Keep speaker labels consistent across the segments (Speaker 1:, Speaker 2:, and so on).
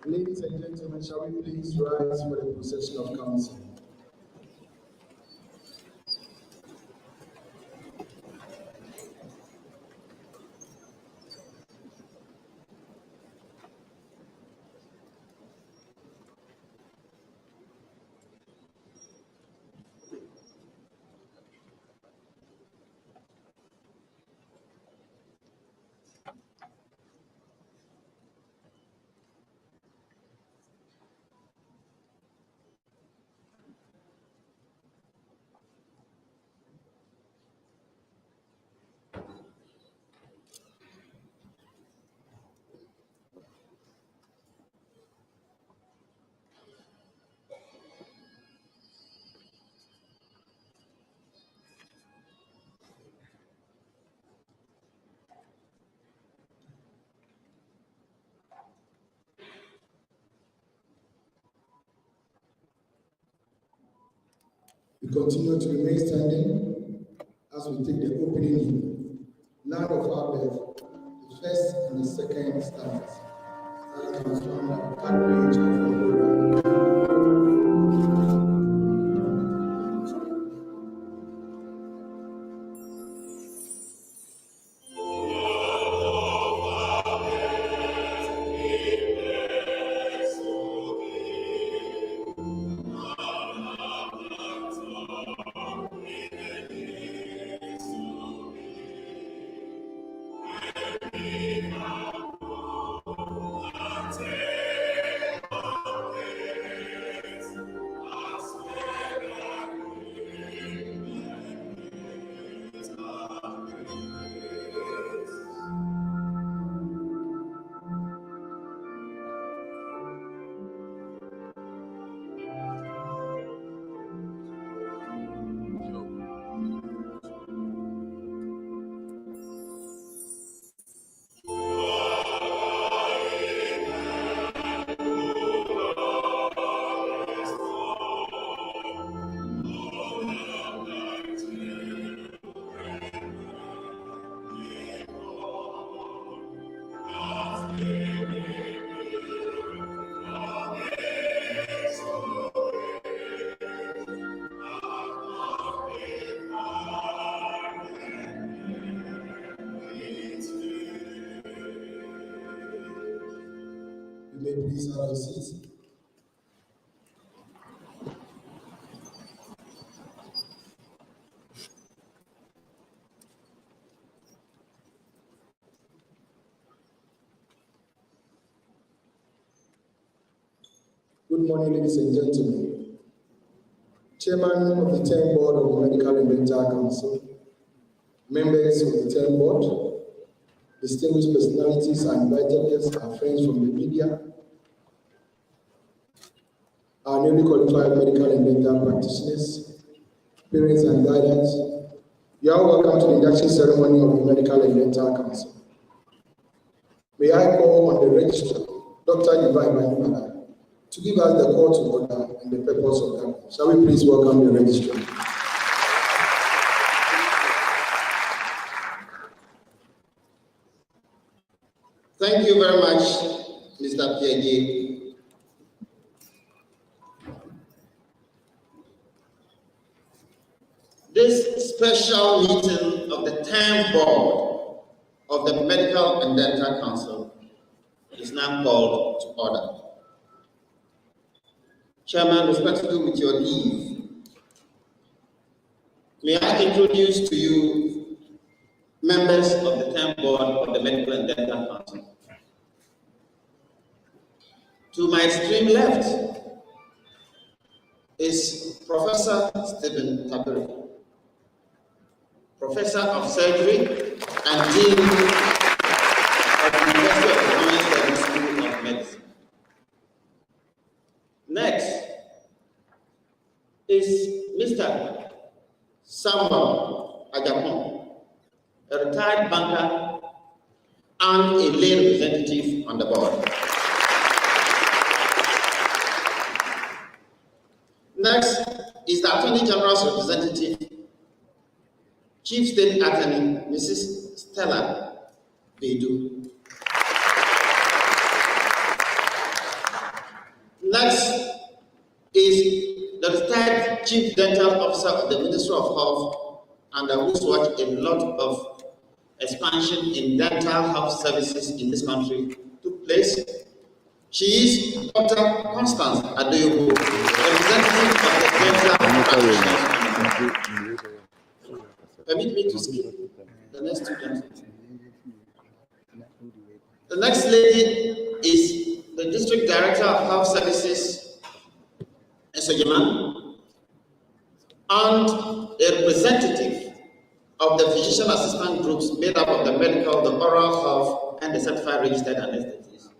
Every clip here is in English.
Speaker 1: Ladies and gentlemen, shall we please rise for the procession of counsel? We continue to remain standing as we take the opening hymn. Land of our birth, the first and the second stanzas. That comes from the package of the May you please have your seats. Good morning, ladies and gentlemen. Chairman of the 10th Board of the Medical and Dental Council, members of the 10th Board, distinguished personalities and invited guests, our friends from the media, our newly qualified medical and dental practitioners, parents and guardians, you are welcome to the induction ceremony of the Medical and Dental Council. May I call on the registrar, Dr. Divine, to give us the call to order and the purpose of that. Shall we please welcome the registrar?
Speaker 2: Thank you very much, Mr. Piaget. This special meeting of the 10th Board of the Medical and Dental Council is now called to order. Chairman, respectfully, with your leave, may I introduce to you members of the 10th Board of the Medical and Dental Council. To my extreme left is Professor Stephen Tabiri, Professor of Surgery and Dean of the University of Ghana School of Medicine. Next is Mr. Samuel Ajapon, a retired banker and a lay representative on the board. Next is the Attorney General's representative, Chief State Attorney, Mrs. Stella Bedu. Next is the retired Chief Dental Officer of the Ministry of Health, and who's watched a lot of expansion in dental health services in this country took place. She is Dr. Constance Adeyobo, representative of the dental practitioners. Permit me to skip the next two gentlemen. The next lady is the District Director of Health Services, Esojeman, and a representative of the physician assistant groups made up of the medical, the oral health, and the certified registered anesthetists.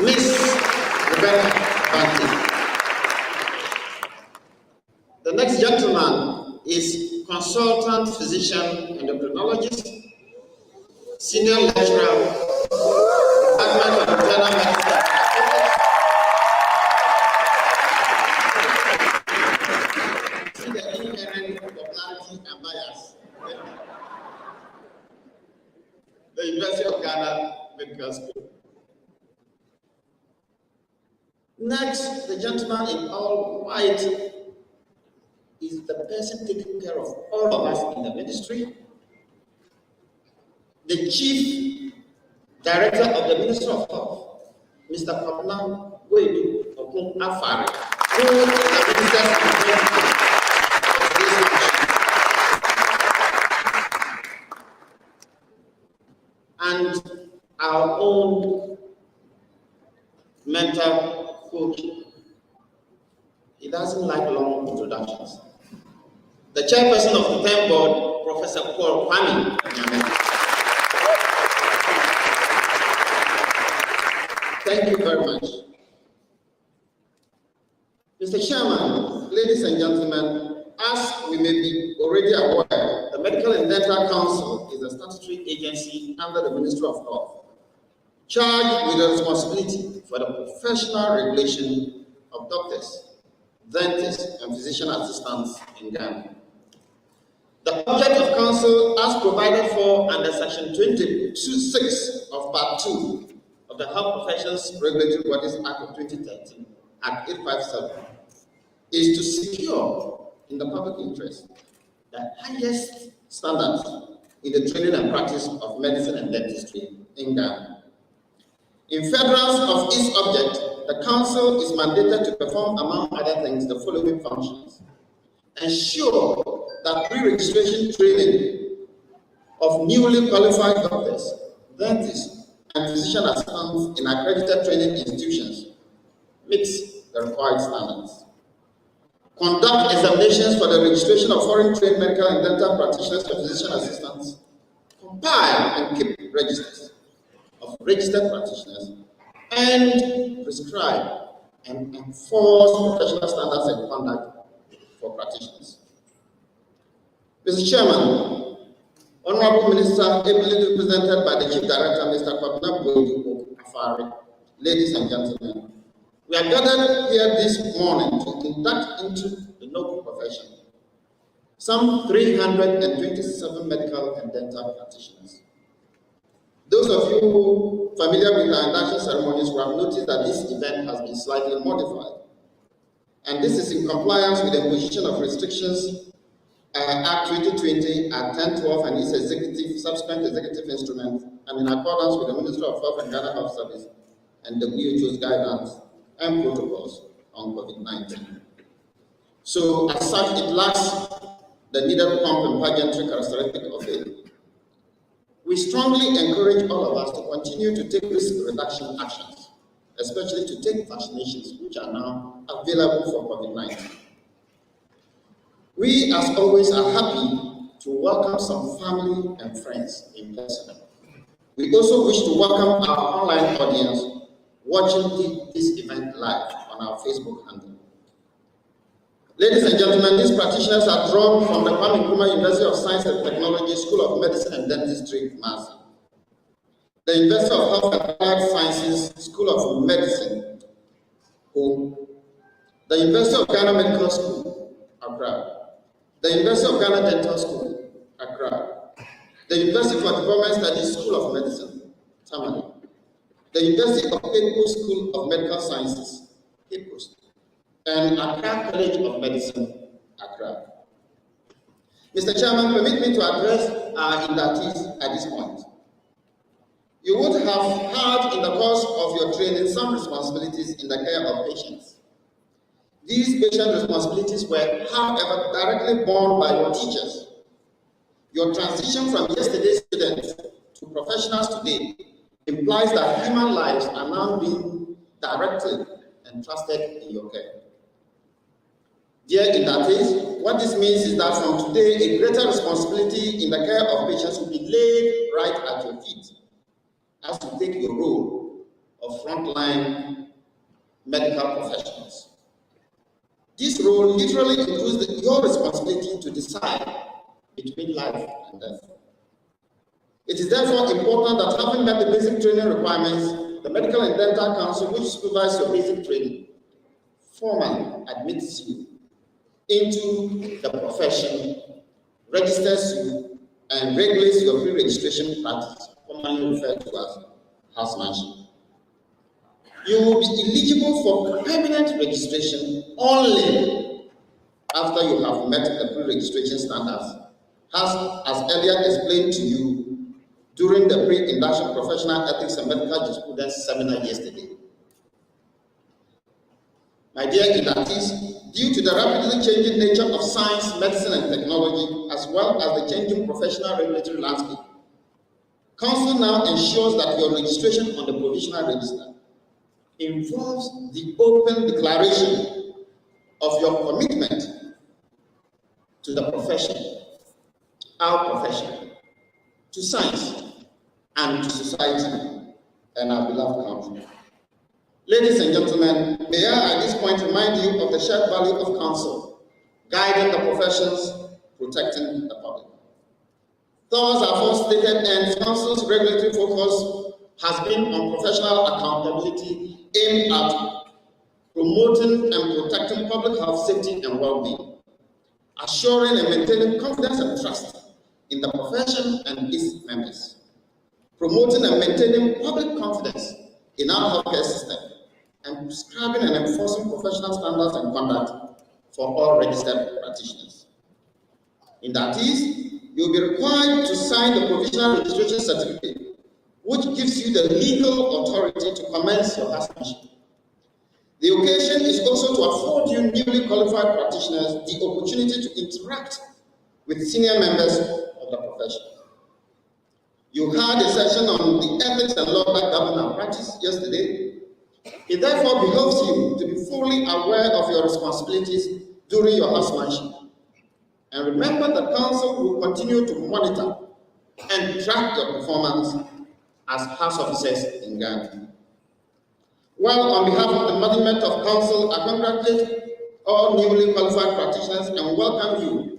Speaker 2: Miss Rebecca Banti. The next gentleman is consultant physician endocrinologist, senior lecturer, Department of Internal Medicine. See the inherent popularity and bias. The University of Ghana Medical School. Next, the gentleman in all white is the person taking care of all of us in the ministry, the Chief Director of the Ministry of Health, Mr. Kwame Okun Afari, who is the Minister of Health of this nation, and our own mental coach. He doesn't like long introductions. The chairperson of the 10th Board, Professor Kwame. Thank you very much. Mr. Chairman, ladies and gentlemen, as we may be already aware, the Medical and Dental Council is a statutory agency under the Ministry of Health, charged with the responsibility for the professional regulation of doctors, dentists, and physician assistants in Ghana. The object of council, as provided for under Section 22(6) of Part 2 of the Health Professions Regulatory Bodies Act of 2013, Act 857, is to secure, in the public interest, the highest standards in the training and practice of medicine and dentistry in Ghana. In furtherance of its object, the Council is mandated to perform, among other things, the following functions: ensure that pre-registration training of newly qualified doctors, dentists, and physician assistants in accredited training institutions meets the required standards. Conduct examinations for the registration of foreign trained medical and dental practitioners and physician assistants. Compile and keep registers of registered practitioners and prescribe and enforce professional standards and conduct for practitioners. Mr. Chairman, Honorable Minister, ably represented by the Chief Director, Mr. Kwame, ladies and gentlemen, we are gathered here this morning to induct into the noble profession some 327 medical and dental practitioners. Those of you familiar with our induction ceremonies will have noticed that this event has been slightly modified. And this is in compliance with the imposition of restrictions Act 2020 at 1012 and its subsequent executive instruments, and in accordance with the Ministry of Health and Ghana Health Service and the UHAS guidelines and protocols on COVID-19. So, as such, it lacks the needed pomp and pageantry characteristic of it. We strongly encourage all of us to continue to take risk reduction actions, especially to take vaccinations, which are now available for COVID-19. We, as always, are happy to welcome some family and friends in person. We also wish to welcome our online audience watching this event live on our Facebook handle. Ladies and gentlemen, these practitioners are drawn from the Nkrumah University of Science and Technology School of Medicine and Dentistry, Kumasi, the University of Health and Applied Sciences School of Medicine, the University of Ghana Medical School, Accra, the University of Ghana Dental School, Accra, the University for Development Studies School of Medicine, Tamale, the University of Ghana School of Medical Sciences, Hippocratic, and Accra College of Medicine, Accra. Mr. Chairman, permit me to address our inductees at this point. You would have had in the course of your training some responsibilities in the care of patients. These patient responsibilities were, however, directly borne by your teachers. Your transition from yesterday's students to professionals today implies that human lives are now being directly entrusted in your care. Dear inductees, what this means is that from today, a greater responsibility in the care of patients will be laid right at your feet as you take your role of frontline medical professionals. This role literally includes your responsibility to decide between life and death. It is therefore important that, having met the basic training requirements, the Medical and Dental Council, which supervises your basic training, formally admits you into the profession, registers you, and regulates your pre-registration practice, commonly referred to as housemanship. You will be eligible for permanent registration only after you have met the pre-registration standards, as earlier explained to you during the pre-induction professional ethics and medical jurisprudence seminar yesterday. My dear inductees, due to the rapidly changing nature of science, medicine, and technology, as well as the changing professional regulatory landscape, Council now ensures that your registration on the provisional register involves the open declaration of your commitment to the profession, our profession, to science, and to society, and our beloved country. Ladies and gentlemen, may I at this point remind you of the shared value of counsel, guiding the professions, protecting the public. Thus, our first stated ends, Council's regulatory focus has been on professional accountability aimed at promoting and protecting public health, safety, and well-being, assuring and maintaining confidence and trust in the profession and its members, promoting and maintaining public confidence in our healthcare system, and prescribing and enforcing professional standards and conduct for all registered practitioners. In that is, you will be required to sign the provisional registration certificate, which gives you the legal authority to commence your housemanship. The occasion is also to afford you newly qualified practitioners the opportunity to interact with senior members of the profession. You had a session on the ethics and law that govern our practice yesterday. It therefore behoves you to be fully aware of your responsibilities during your housemanship. And remember that council will continue to monitor and track your performance as house officers in Ghana. Well, on behalf of the management of council, I congratulate all newly qualified practitioners and welcome you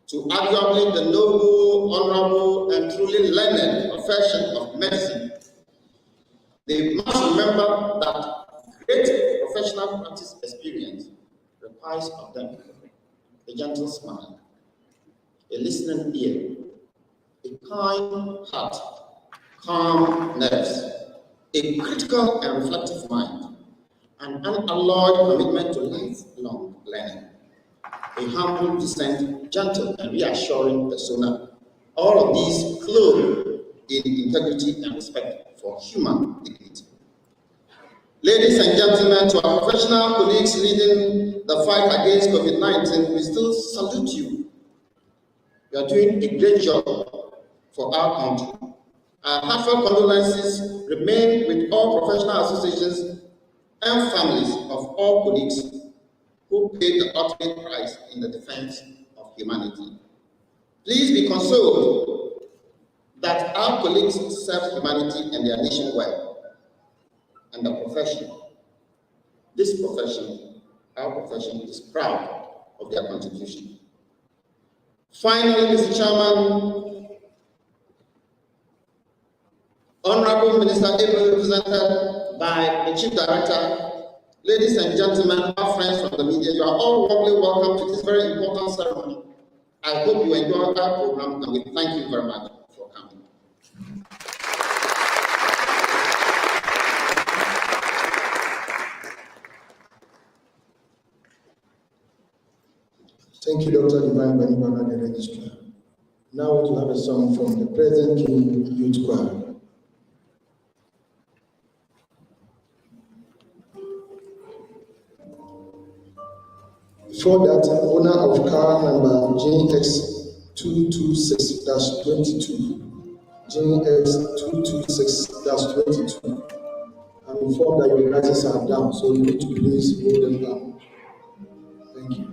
Speaker 2: to arguably the noble, honorable, and truly learned profession of medicine. They must remember that great professional practice experience requires of them a gentle smile, a listening ear, a kind heart, calm nerves, a critical and reflective mind, an unalloyed commitment to lifelong learning, a humble, decent, gentle, and reassuring persona. All of these clothed in integrity and respect for human dignity. Ladies and gentlemen, to our professional colleagues leading the fight against COVID-19, we still salute you. You are doing a great job for our country. Our heartfelt condolences remain with all professional associations and families of all colleagues who paid the ultimate price in the defense of humanity. Please be consoled that our colleagues serve humanity and their nation well. And the profession, this profession, our profession, is proud of their contribution. Finally, Mr. Chairman, Honorable Minister, ably represented by the Chief Director, ladies and gentlemen, our friends from the media, you are all warmly welcome to this very important ceremony. I hope you enjoy our program, and we thank you very much for coming.
Speaker 1: Thank you, Dr. Divine Banibana, the registrar. Now we will have a song from the present King Youth Choir. Before that, owner of car number JX226-22, JX226-22, I'm informed that your prices are down, so you need to please hold them down. Thank you.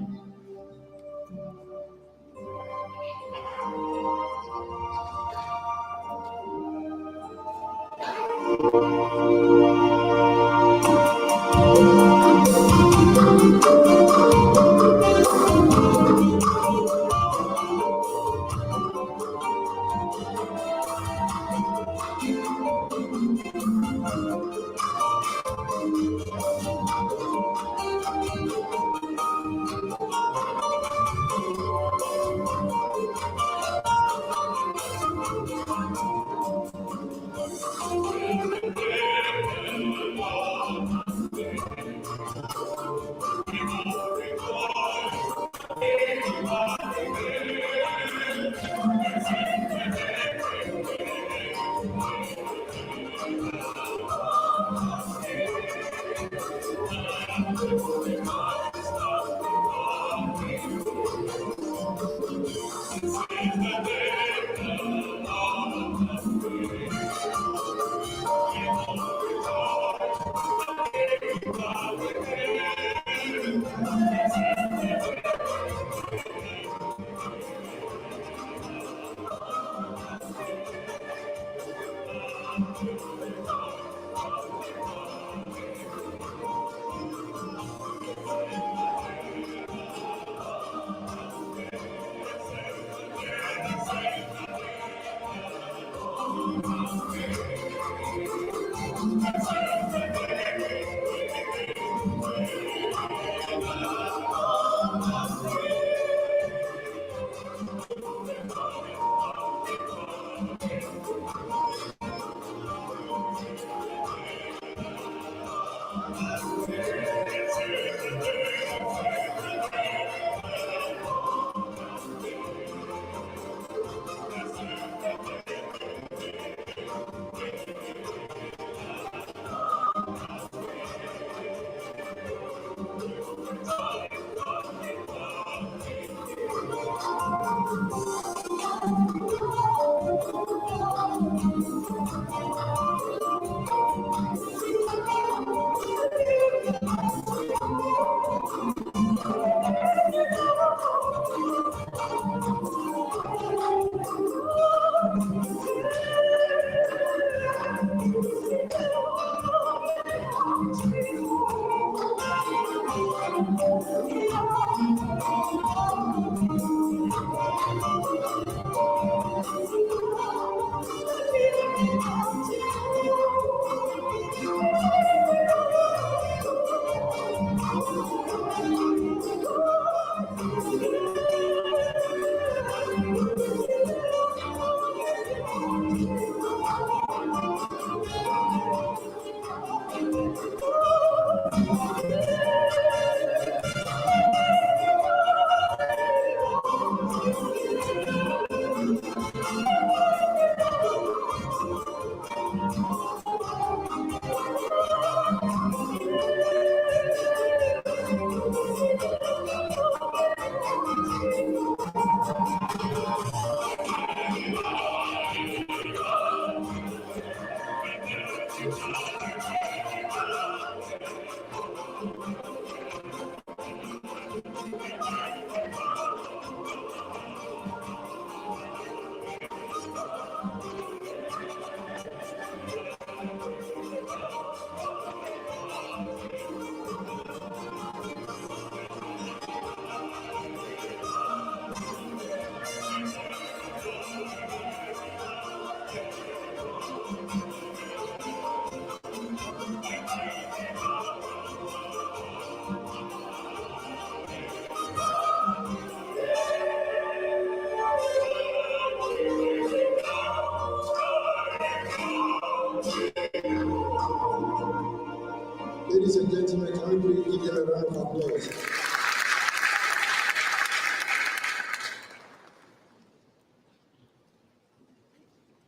Speaker 1: Ladies and gentlemen, can we please give them a round of applause?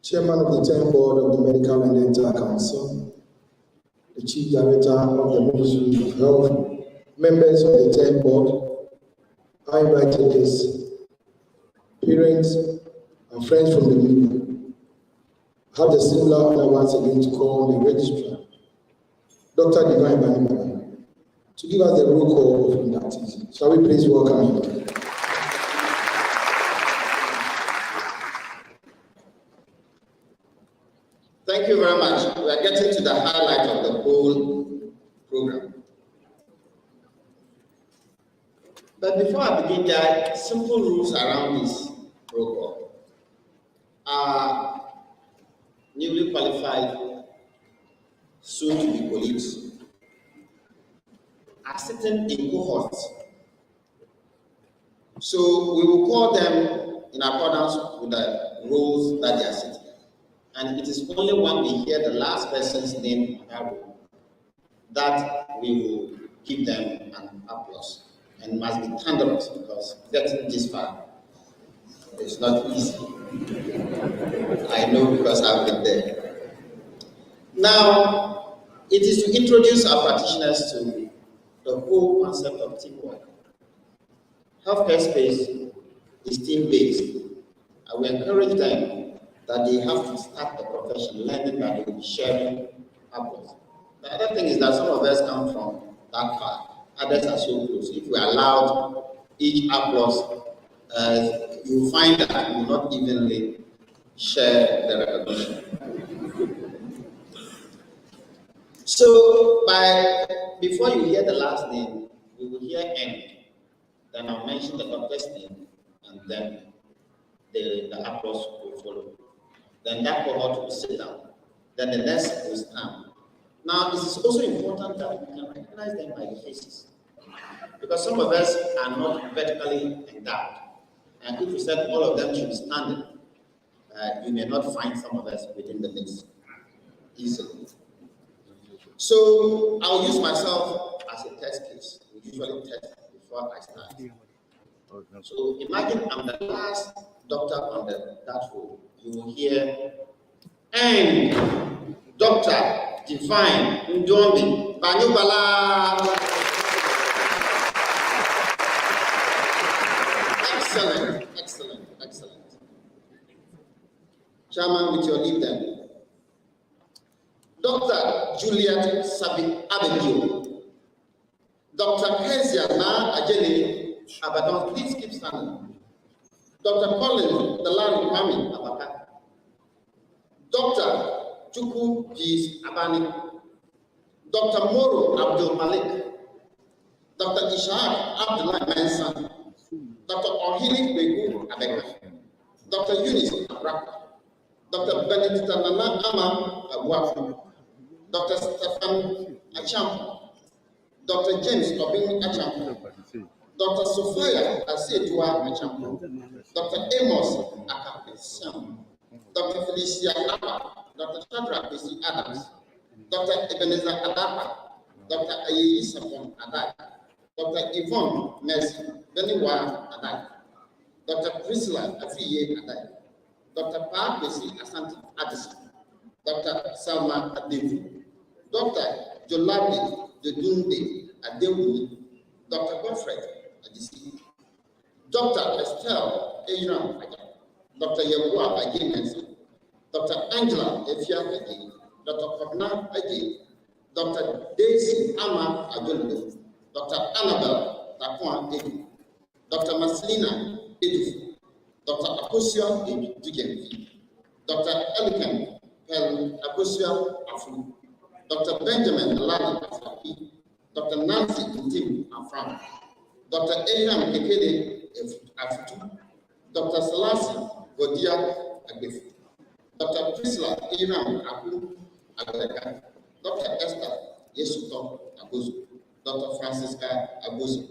Speaker 1: Chairman of the 10th Board of the Medical and Dental Council, the Chief Director of the Ministry of Health, members of the 10th Board, I invited guests, parents, and friends from the media. I have the similar honor once again to call the registrar, Dr. Divine Banimana, to give us the roll call of inductees. Shall we please welcome him?
Speaker 2: Thank you very much. We are getting to the highlight of the whole program. But before I begin, there are simple rules around this roll call. Our newly qualified, soon-to-be colleagues are sitting in cohorts. So we will call them in accordance with the roles that they are sitting. And it is only when we hear the last person's name on that roll that we will give them an applause. And must be thunderous, because getting this far is not easy. I know, because I've been there. Now, it is to introduce our practitioners to the whole concept of teamwork. Healthcare space is team-based. I will encourage them that they have to start the profession learning that they will be sharing applause. The other thing is that some of us come from that far, others are so close. If we allowed each applause, you find that we will not evenly share the recognition. So, before you hear the last name, we will hear N. Then I'll mention the doctor's name, and then the applause will follow. Then that cohort will sit down. Then the next will stand. Now, it is also important that we can recognize them by the faces, because some of us are not vertically endowed. And if we said all of them should be standing, you may not find some of us within the list easily. So I'll use myself as a test case. We usually test before I start. So imagine I'm the last doctor on that row. You will hear, and Dr. Divine Ndombi Banyubala. Excellent, excellent, excellent. Chairman, with your leave then. Dr. Juliet Sabi Abedio. Dr. Kezia Na Ajele Abadan, please keep standing. Dr. Colin Delano Kwame Abaka. Dr. Chukwu Peace Abani. Dr. Moro Abdul Malik. Dr. Ishaq Abdullah Mensah, Dr. Ohili Begu Abeka, Dr. Eunice Abraka, Dr. Benedict Nana Ama Abuafu, Dr. Stefan Achampo, Dr. James Obin Achampo, Dr. Sophia Asedua Achampo, Dr. Amos Akapesiam, Dr. Felicia Apa, Dr. Shadrach Bisi Adams, Dr. Ebenezer Adapa, Dr. Ayeyi Sapon Adai, Dr. Yvonne Mercy Beniwa Adai, Dr. Priscilla Afiye Adai, Dr. Pa Bisi Asante Addison, Dr. Salma Adevu, Dr. Jolabi Dedunde Adewuni, Dr. Godfred Adisi, Dr. Estelle Ejram Ajay, Dr. Yabua Ajay Nelson, Dr. Angela Efia Ajay, Dr. Kogna Ajay, Dr. Daisy Ama Adolfo, Dr. Annabelle Takwan Edu, Dr. Marcelina Edu, Dr. Akosia Dugenvi, Dr. Elikem Pel Akosia Afu, Dr. Benjamin Alani Afapi, Dr. Nancy Tim Afram, Dr. Abraham Kekele Afutu, Dr. Selassie Godia Agbefu, Dr. Priscilla Abraham Aku Agadeka, Dr. Esther Yesuto Agozu, Dr. Francisca Agozu,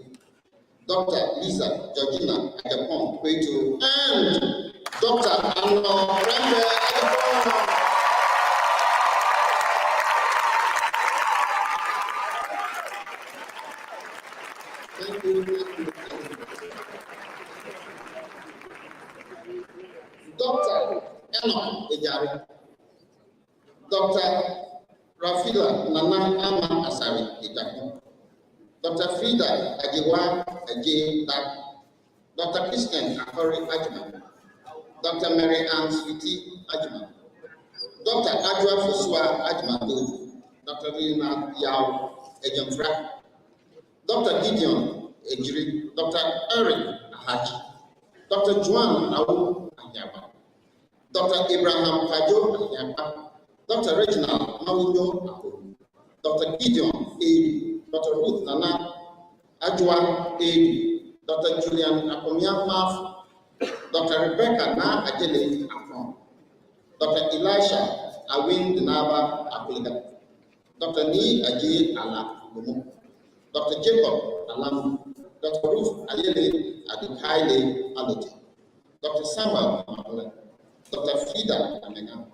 Speaker 2: Dr. Lisa Georgina Agapon Kwetu, and Dr. Anno Rambe Agapon. Thank you. Dr. Enoch Ejari, Dr. Rafila Nana Ama Asari Ejako, Dr. Frida Ajiwa Ajay Dak, Dr. Christian Akori Ajman, Dr. Mary Ann Sweetie Ajman, Dr. Adwa Fusua Ajman Doju, Dr. Rina Yao Ejamfra, Dr. Gideon Ejiri, Dr. Eric Ahaji, Dr. Juan Awu Anyaba, Dr. Abraham Kajo Anyaba, Dr. Reginald Mawuno Aho, Dr. Gideon Edu, Dr. Ruth Nana Ajwa Edu, Dr. Julian Akomia Maf, Dr. Rebecca Na Ajele Akon, Dr. Elisha Awin Dinaba Apoliga, Dr. Ni Aji Ala Lumu, Dr. Jacob Alam, Dr. Ruth Ayele Adikaile Alote, Dr. Samuel Mabula, Dr. Frida Amega,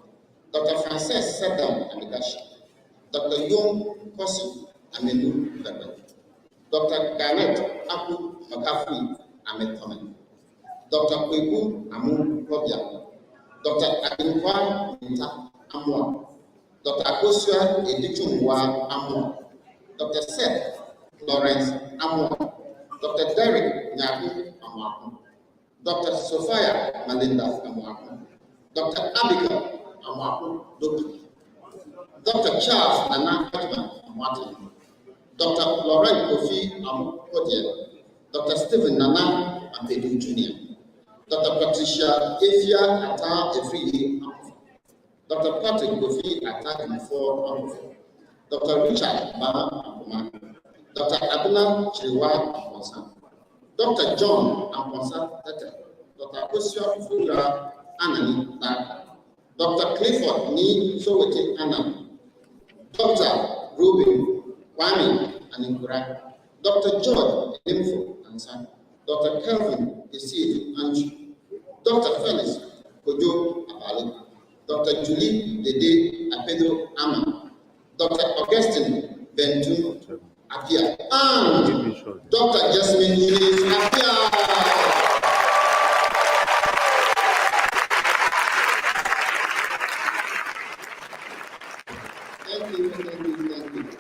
Speaker 2: Dr. Frances Sedam Amigashi, Dr. Yom Kosi Amenu Bebe, Dr. Garnet Apu Makafui Ametomen, Dr. Kweku Amu Kobia, Dr. Adinkwa Nta Amwa, Dr. Akosua Edichumwa Amwa, Dr. Seth Lawrence Amwa, Dr. Derek Nyaku Amwaku, Dr. Sophia Malinda Amwaku, Dr. Abigail Amwaku Doku, Dr. Charles Nana Hajman Amwati, Dr. Laurent Kofi Amkodie, Dr. Stephen Nana Ampedu Jr., Dr. Patricia Efia Ata Efriye Amfu, Dr. Patrick Kofi Ata Mfo Amfu, Dr. Richard Bama Ampoma, Dr. Abuna Chiriwa Amponsa, Dr. John Amponsa Tete, Dr. Akosua Fura Anani Taka, Dr. Clifford Ni Sowete Anam, Dr. Ruben Kwame and Nkrumah, Dr. George Elimfo Ansan, Dr. Kelvin Isid Anju, Dr. Felix Kojo Abali, Dr. Julie Dede Apedro Ama, Dr. Augustine Bentu Apia, and Dr. Jasmine Yunis Apia. Thank you.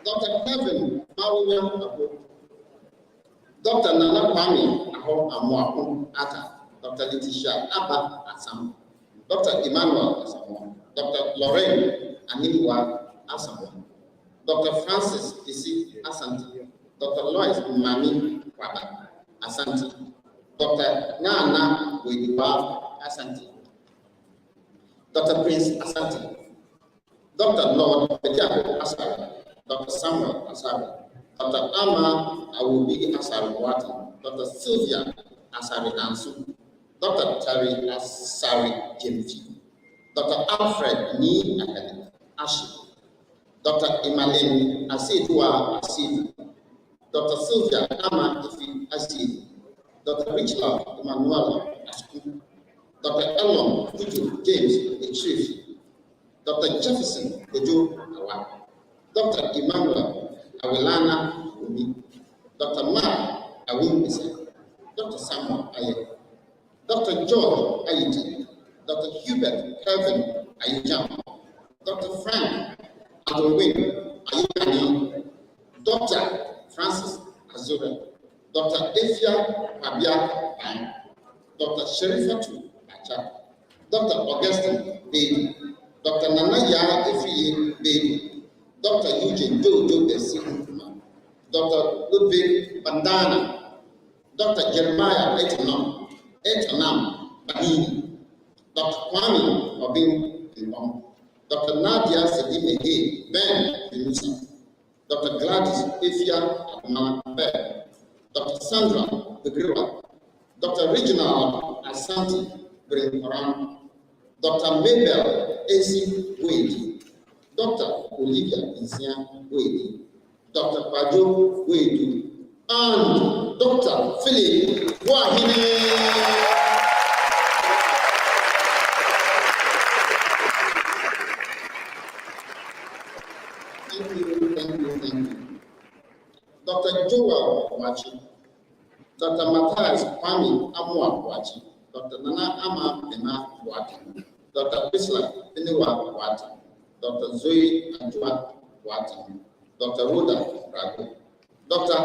Speaker 2: Dr. Kevin Mawunya Apo, Dr. Nana Kwame Aho Amwaku Ata, Dr. Letitia Abba Asam, Dr. Emmanuel Asamo, Dr. Lorraine Animwa Asamo, Dr. Francis Isi Asante, Dr. Lois Mami Kwaba Asante, Dr. Nana Wediwa Asante, Dr. Prince Asante, Dr. Lord Bediako Asari, Dr. Samuel Asari, Dr. Ama Awubi Asari Wati, Dr. Sylvia Asari Nansu, Dr. Terry Asari Jemfi, Dr. Alfred Ni Akadi Ashi, Dr. Imalin Asidua Asid, Dr. Sylvia Ama Ifi Asid, Dr. Richard Emmanuel Asku, Dr. Elon Tuju James Echief, Dr. Jefferson Ojo Awa, Dr. Emmanuel Awelana Umi, Dr. Mark Awumbisa, Dr. Samuel Aye, Dr. George Ayiti, Dr. Hubert Kelvin Ayijam, Dr. Frank Adolwin Ayikani, Dr. Francis Azura, Dr. Efia Abia Bang, Dr. Sherifatu Acha, Dr. Augustine Baby, Dr. Nanaya Efiye Baby, Dr. Eugene Jojo Desi Nkrumah, Dr. Ludwig Bandana, Dr. Jeremiah Etonam Banini, Dr. Kwame Obin Bimbom, Dr. Nadia Sedime Ben Binusa, Dr. Gladys Efia Admanabe, Dr. Sandra Begriwa, Dr. Reginald Asante Brinkoran, Dr. Mabel A.C. Wade, Dr. Olivia Insia Wade, Dr. Pajo Wade, and Dr. Philip Wahine. Thank you. Dr. Joel Wachi, Dr. Matthias Kwame Amua Wachi, Dr. Nana Ama Bena Wati, Dr. Priscilla Beniwa Wati, Dr. Zoe Ajua Wati, Dr. Rhoda Rago, Dr.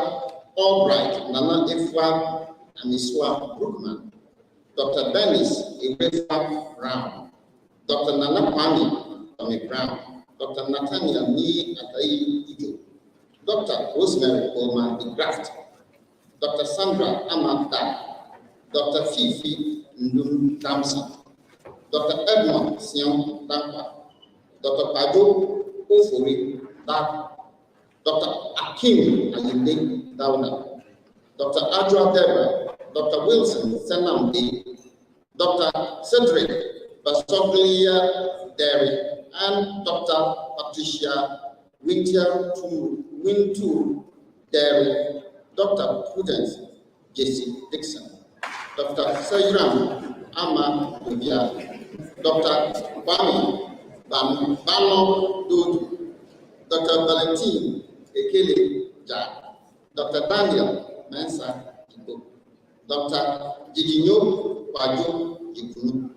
Speaker 2: Albright Nana Ifwa Aniswa Brookman, Dr. Dennis Iwefa Brown, Dr. Nana Kwame Tommy Brown, Dr. Nathaniel Ni Atai Ijo, Dr. Rosemary Coleman de Graft, Dr. Sandra Amanda, Dr. Fifi Ndum Damson, Dr. Edmond Siam Dankwa, Dr. Pajo Ofori Dak, Dr. Akim Ayinde Dauna, Dr. Adra Debra, Dr. Wilson Senamdi, Dr. Cedric Basoglia Derry, and Dr. Patricia Wintour Derry, Dr. Prudence Jesse Dixon, Dr. Sayram Ama Dubia, Dr. Kwame Bano Dodu, Dr. Valentine Ekele Ja, Dr. Daniel Mensa Ibo, Dr. Jijinyo Wajo Jikunu,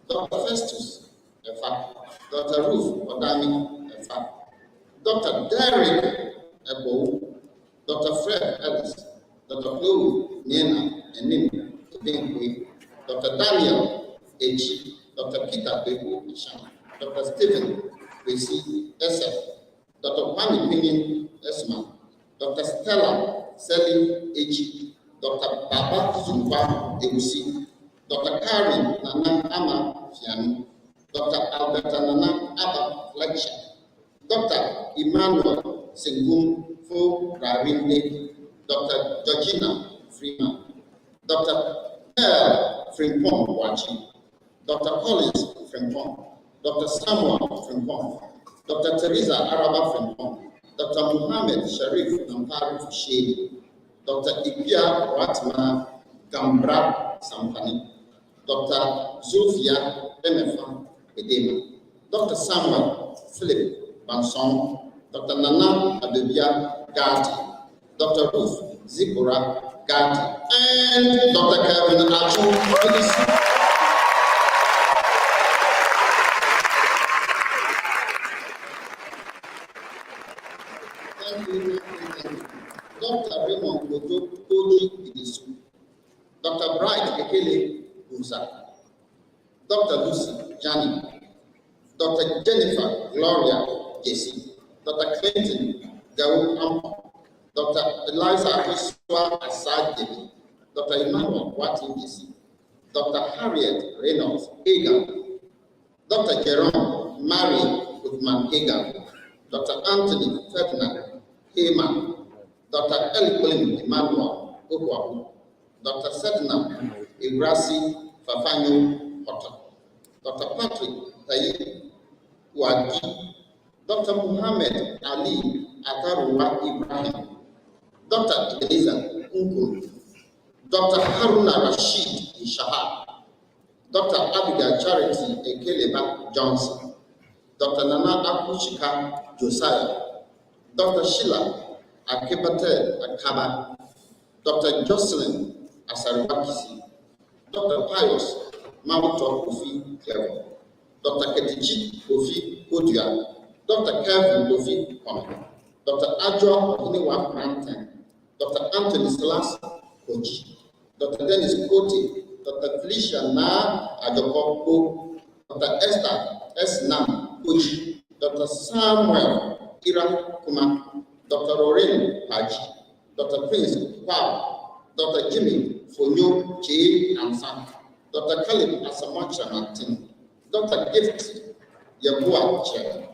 Speaker 2: Dr. Festus Efa, Dr. Ruth Odami Efa, Dr. Derek Ebo, Dr. Fred Ellis, Dr. Chloe Nena Enim Tobingwe, Dr. Daniel H., Dr. Peter Bebu Isham, Dr. Stephen Kwesi SF, Dr. Kwame Pinin Esma, Dr. Stella Sally H., Dr. Baba Zumba Ewusi, Dr. Karen Nana Ama Fiani, Dr. Alberta Nana Abba Fletcher, Dr. Emmanuel Sengum Fo Ravinde, Dr. Georgina Freeman, Dr. Pearl Frimpong Wachi, Dr. Collins Frimpong, Dr. Samuel Frimpong, Dr. Teresa Araba Frimpong, Dr. Muhammad Sharif Nampari Fushedi, Dr. Ipia Watma Gambra Sampani, Dr. Zulfia Benefa Edema, Dr. Samuel Philip Banson, Dr. Nana Adebia Gati, Dr. Ruth Zipora Gati, and Dr. Kevin Achu Medicine. Thank you. Dr. Raymond Oji Idisu, Dr. Bright Ekele Uza, Dr. Lucy Jani, Dr. Jennifer Gloria Jesse, Dr. Clinton Gawu Ampo, Dr. Eliza Iswa Asad Devi, Dr. Emmanuel Wati Jesse, Dr. Harriet Reynolds Egan, Dr. Jerome Mary Goodman Egan, Dr. Anthony Ferdinand Heyman, Dr. Eliquelim Emmanuel Okwabu, Dr. Sedna Ibrasi Fafanyo Potter, Dr. Patrick Tayi Wagi, Dr. Muhammad Ali Akaruwa Ibrahim, Dr. Ebenezer Nkuru, Dr. Haruna Rashid Ishahar, Dr. Abigail Charity Ekeleba Johnson, Dr. Nana Akuchika Josiah, Dr. Sheila Akebate Akaba, Dr. Jocelyn Asarwakisi, Dr. Pius Mabuto Kofi Clever, Dr. Ketichi Kofi Kodia, Dr. Kevin Kofi Kwame, Dr. Adjoa Ohiniwa Branton, Dr. Anthony Selassie Koji, Dr. Dennis Koti, Dr. Felicia Na Ajoko, Dr. Esther S. Nam Koji, Dr. Samuel Ira Kuma, Dr. Lorraine Haji, Dr. Prince Pao, Dr. Jimmy Fonyo Che Ansan, Dr. Caleb Asamoah Martin, Dr. Gift Yabua Che,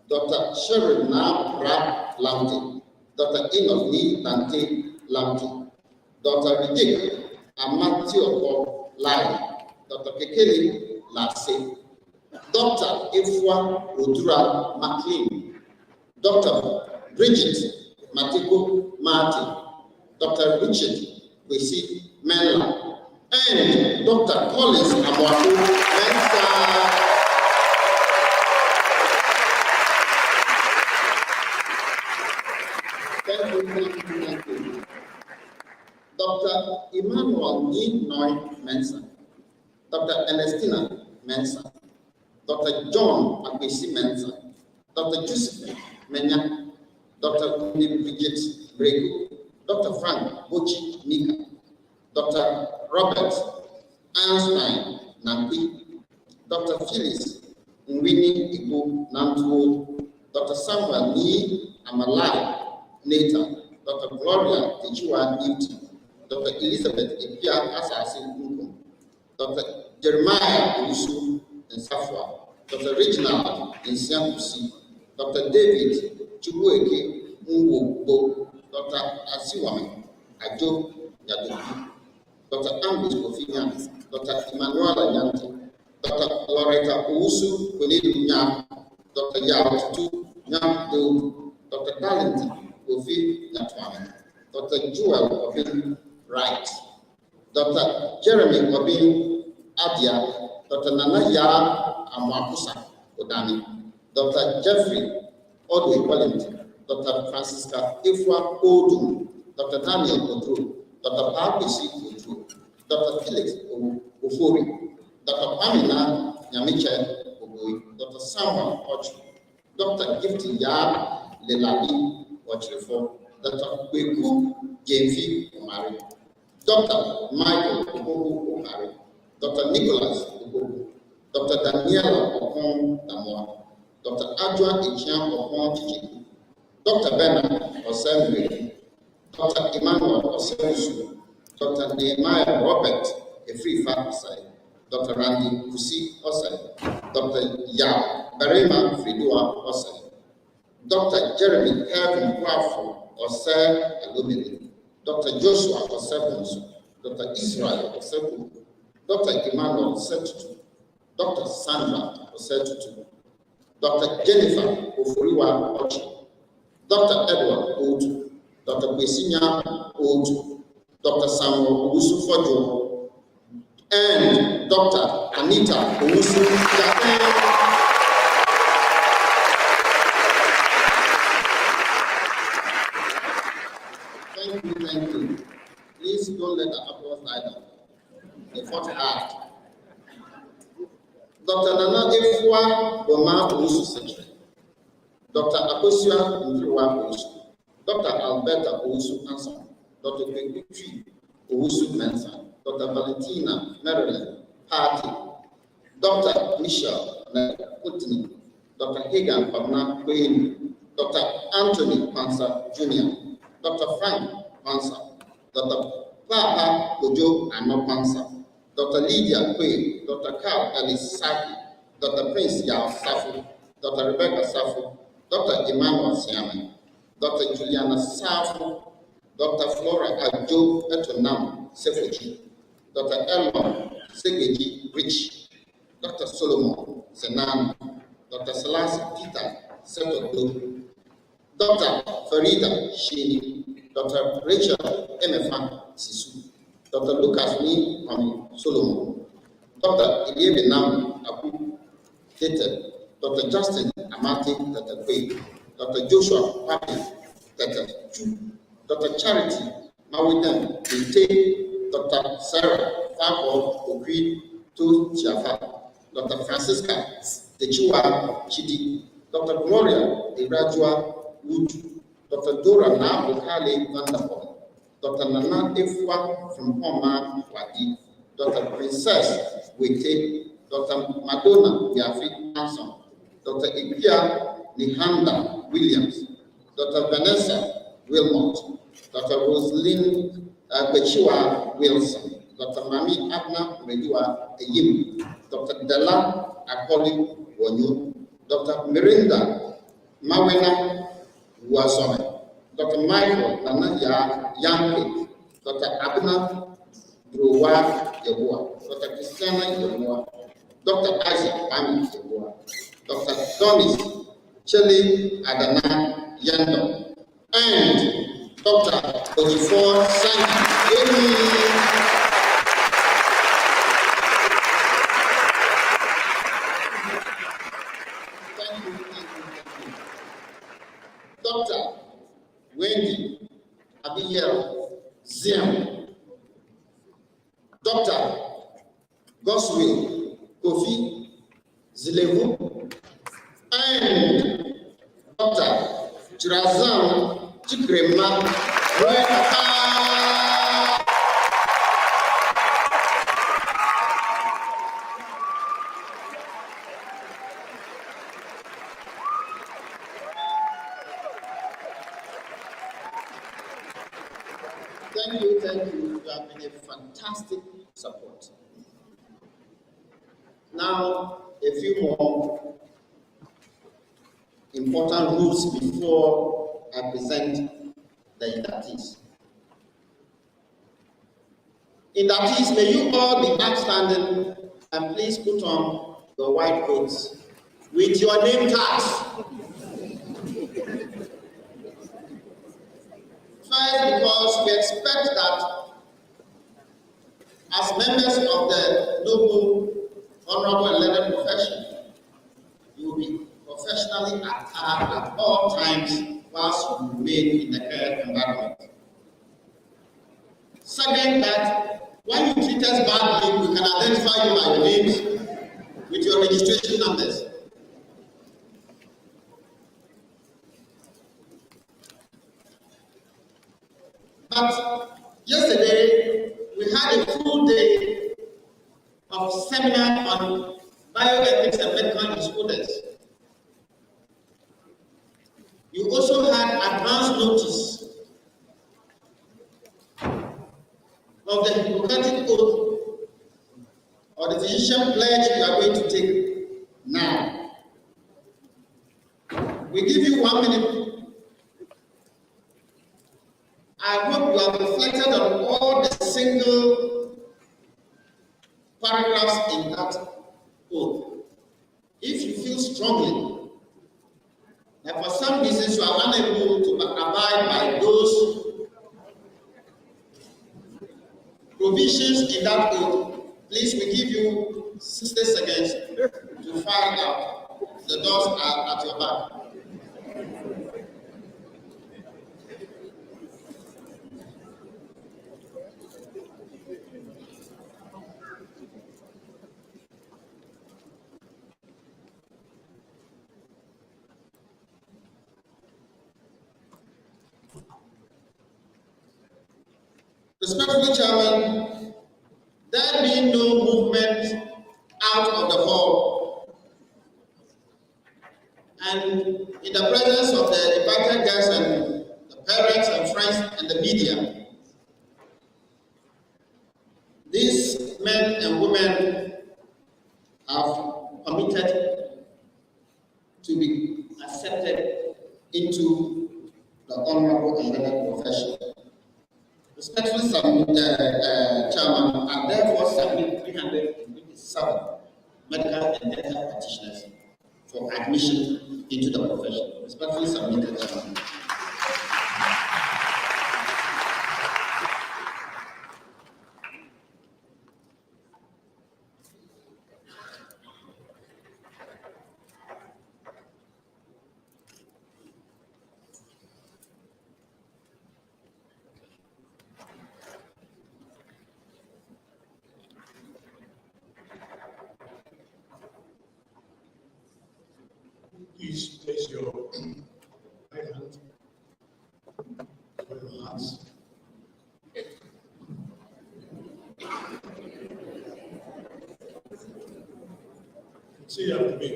Speaker 2: Dr. Sherry Na Ra Lamte, Dr. Enoch Ni Dante Lamte, Dr. Rijik Amatio Lai, Dr. Kekele Lase, Dr. Ifwa Odura McLean, Dr. Bridget Matiko Martin, Dr. Richard Kwesi Menla, and Dr. Collins Amwaku Mensa. Thank you. Dr. Emmanuel Noy Mensa, Dr. Ernestina Mensa, Dr. John Akwesi Mensa, Dr. Joseph Menya, Dr. Bridget Brego, Dr. Frank Bochi Nika, Dr. Robert Einstein Nampi, Dr. Phyllis Nwini Igbo Nantuo, Dr. Samuel Ni Amalai Nathan, Dr. Gloria Techiwa Newton, Dr. Elizabeth Ipia Asasi Nkum, Dr. Jeremiah Usu Nsafwa, Dr. Reginald Nsiakusi, Dr. David Chubueke Nwobo, Dr. Asiwame Ajo Yadoku, Dr. Ambis Kofinya, Dr. Emmanuel Nyante, Dr. Loretta Usu Kwenedu Nyam, Dr. Yao Tutu Nyam Do, Dr. Darlington Kofi Nyatwame, Dr. Joel Obin Wright, Dr. Jeremy Obin Adia, Dr. Nanaya Amwakusa Odani, Dr. Jeffrey Odwe Wellington, Dr. Francisca Ifwa Odum, Dr. Daniel Odro, Dr. Pabisi Odro, Dr. Felix Ofori, Dr. Pamela Nyamiche Ogoi, Dr. Samuel Ochi, Dr. Gifty Ya Lelabi Ochirefo, Dr. Kweku Jemfi Omari, Dr. Michael Okobo Omari, Dr. Nicholas Okobo, Dr. Daniela Okon Damoa, Dr. Adjoa Echiam Okon Chichiku, Dr. Bernard Osembe, Dr. Emmanuel Osemusu, Dr. Nehemiah Robert Efrifa Osai, Dr. Randy Kusi Osai, Dr. Yao Barema Fridua Osai, Dr. Jeremy Kevin Kwafo Osai Alumini, Dr. Joshua Osebunsu, Dr. Israel Osebu, Dr. Emmanuel Osetutu, Dr. Sandra Osetutu, Dr. Jennifer Ofuriwa Ochi, Dr. Edward Odu, Dr. Kwesinya Odu, Dr. Samuel Owusu-Fojo, and Dr. Anita Owusu-Japan. Thank you. Please don't let the applause die down. The fourth act. Dr. Nana Efua Boma Owusu Secretary, Dr. Akosua Nkrumah Owusu, Dr. Alberta Owusu Anson, Dr. Kwekutri Owusu Mensa, Dr. Valentina Marilyn Party, Dr. Michelle Putney, Dr. Hagan Pamna Queen, Dr. Anthony Pansa Jr., Dr. Frank Pansa, Dr. Papa Kojo Ano Pansa, Dr. Lydia Quay, Dr. Carl Ellis Saki, Dr. Prince Yao Safu, Dr. Rebecca Safu, Dr. Emmanuel Siame, Dr. Juliana Safu, Dr. Flora Adjo Etonam Sefoji, Dr. Elma Segweji Rich, Dr. Solomon Senan, Dr. Salasi Peter Setodo, Dr. Farida Shini, Dr. Rachel Emefa Sisu, Dr. Lucas Ni Kwame Solomon, Dr. Iliebenam Abu Tete, Dr. Justin Amati Tete, Dr. Joshua Papi Tete Chu, Dr. Charity Mawidem Binte, Dr. Sarah Fako Ogri Tu Chiafa, Dr. Francisca Techiwa Chidi, Dr. Gloria Irajua Uju, Dr. Dora Na Okale Vanderpom, Dr. Nana Efua from Homa Wadi, Dr. Princess Wete, Dr. Madonna Yafi Hanson, Dr. Ipia Nihanda Williams, Dr. Vanessa Wilmot, Dr. Rosalind Bechiwa Wilson, Dr. Mami Abna Medua Eyim, Dr. Della Akoli Wonyo, Dr. Mirinda Mawena Wasome, Dr. Michael Nanaya Yanke, Dr. Abna Drowa Yabua, Dr. Christiana Yabua, Dr. Isaac Ami Yabua, Dr. Donis Cheli Adana Yando, and Dr. Ojifor Sanji. Thank you. Dr. Wendy Abigail Ziam, Dr. Goswell Kofi Zilevu, and Dr. Chirazam Chikrema Thank you. You have been a fantastic support. Now, a few more important rules before I present the inductees. Inductees, may you all be upstanding and please put on your white coats with your name tags. First, because we expect that as members of the noble, honorable, and learned profession, you will be professionally at all times whilst you remain in the care environment. Second, that when you treat us badly, we can identify you by your names with your registration numbers. But yesterday, we had a full day of seminar on bioethics and medical jurisprudence. You also had advance notice of the Hippocratic Oath or the physician pledge you are going to take now. We give you 1 minute. I hope you have reflected on all the single paragraphs in that oath. If you feel strongly that for some reasons you are unable to abide by those provisions in that oath, please, we give you 60 seconds to file out. The doors are at your back. Respectfully, Chairman, there being no movement out of the hall, and in the presence of the invited guests and the parents and friends and the media, these men and women have committed to be accepted into the honorable and learned profession. Respectfully submit, Chairman, and therefore submit 327 medical and dental practitioners for admission into the profession. Respectfully submitted, Chairman.
Speaker 1: Please place your right hand on your hearts. Say after me.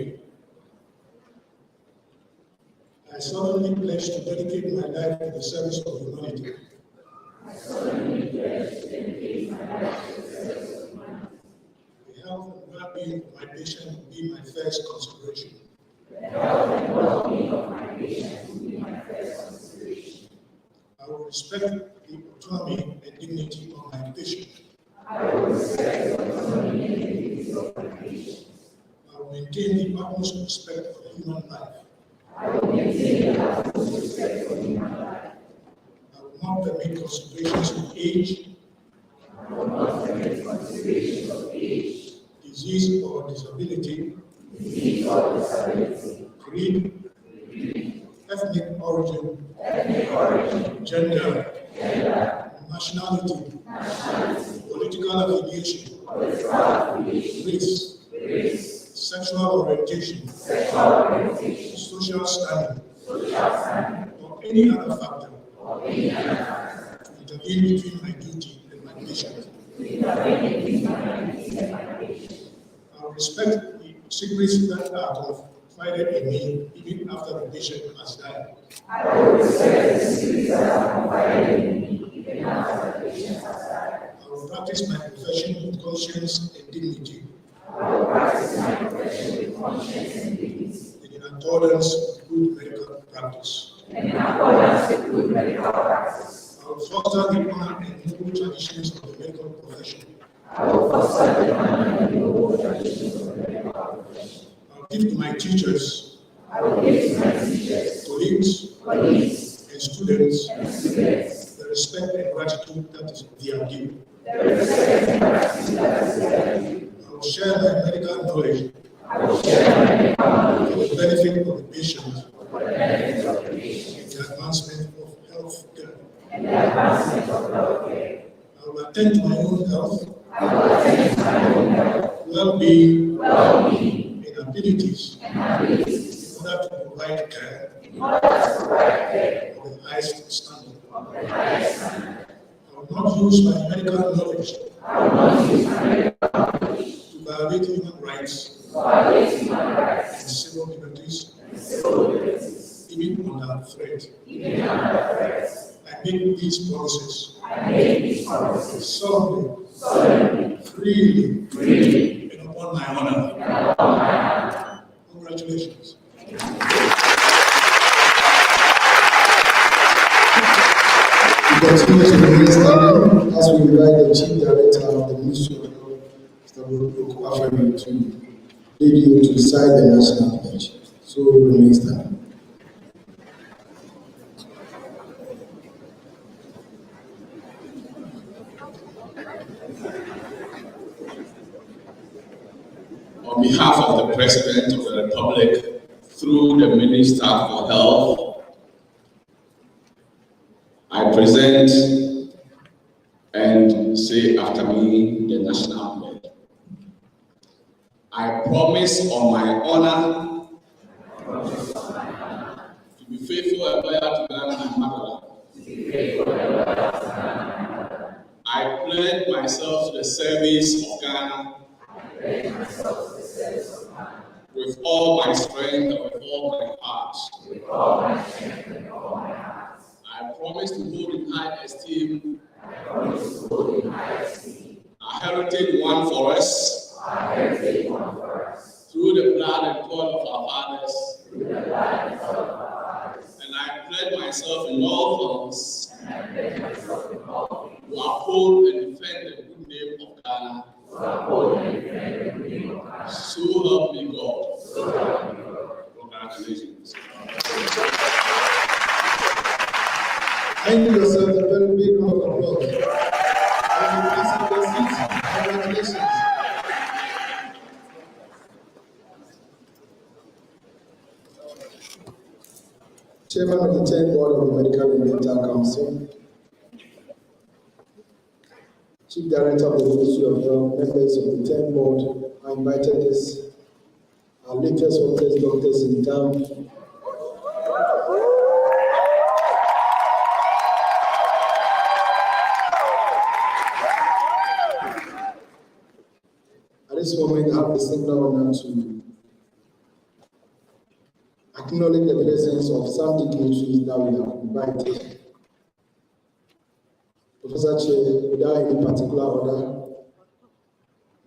Speaker 1: I solemnly pledge to dedicate my life to the service of humanity. I solemnly pledge to dedicate my life to the service of humanity. The health and well-being of my patient will be my first consideration. The health and well-being of my patient will be my first consideration. I will respect the autonomy and dignity of my patient. I will respect the autonomy and dignity of my patient. I will maintain the utmost respect for human life. I will maintain the utmost respect for human life. I will not permit considerations of age. I will not permit considerations of age, disease or disability, creed, ethnic origin, gender, nationality, political affiliation, race, sexual orientation, social standing, or any other factor to intervene between my duty and my patient. I will respect the secrets that are confided in me even after the patient has died. I will respect the secrets that are confided in me even after the patient has died. I will practice my profession with conscience and dignity. I will practice my profession with conscience and dignity. And in accordance with good medical practice. I will foster the honor and noble traditions of the medical profession. I will give to my teachers, colleagues, and students the respect and gratitude that is their due. I will share my medical knowledge for the benefit of the patient and the advancement of health care. I will attend to my own health, well-being, and abilities in order to provide care of the highest standard. I will not use my medical knowledge to violate human rights and civil liberties, even under threat. I make these promises solemnly, freely, and upon my honor. Congratulations. We continue to remain standing as we invite the Chief Director of the Ministry of Health, Mr. Kwame, to lead you to recite the national pledge. So remain standing.
Speaker 3: On behalf of the President of the Republic, through the Minister for Health, I present and say after me the national pledge. I promise on my honor to be faithful and loyal to Ghana and motherland. I pledge myself to the service of Ghana with all my strength and with all my heart. I promise to hold in high esteem a heritage won for us through the blood and blood of our fathers. And I pledge myself in all things uphold and defend the good name of Ghana. So help me God. Congratulations.
Speaker 1: Thank you yourself a very big round of applause. Please have your seats. Congratulations. Chairman of the 10th Board of the Medical and Dental Council, Chief Director of the Ministry of Health, members of the 10th Board are invited as our latest hottest doctors in town. At this moment, I have the singular honor to acknowledge the presence of some dignitaries that we have invited. Professor Chair, without any particular order,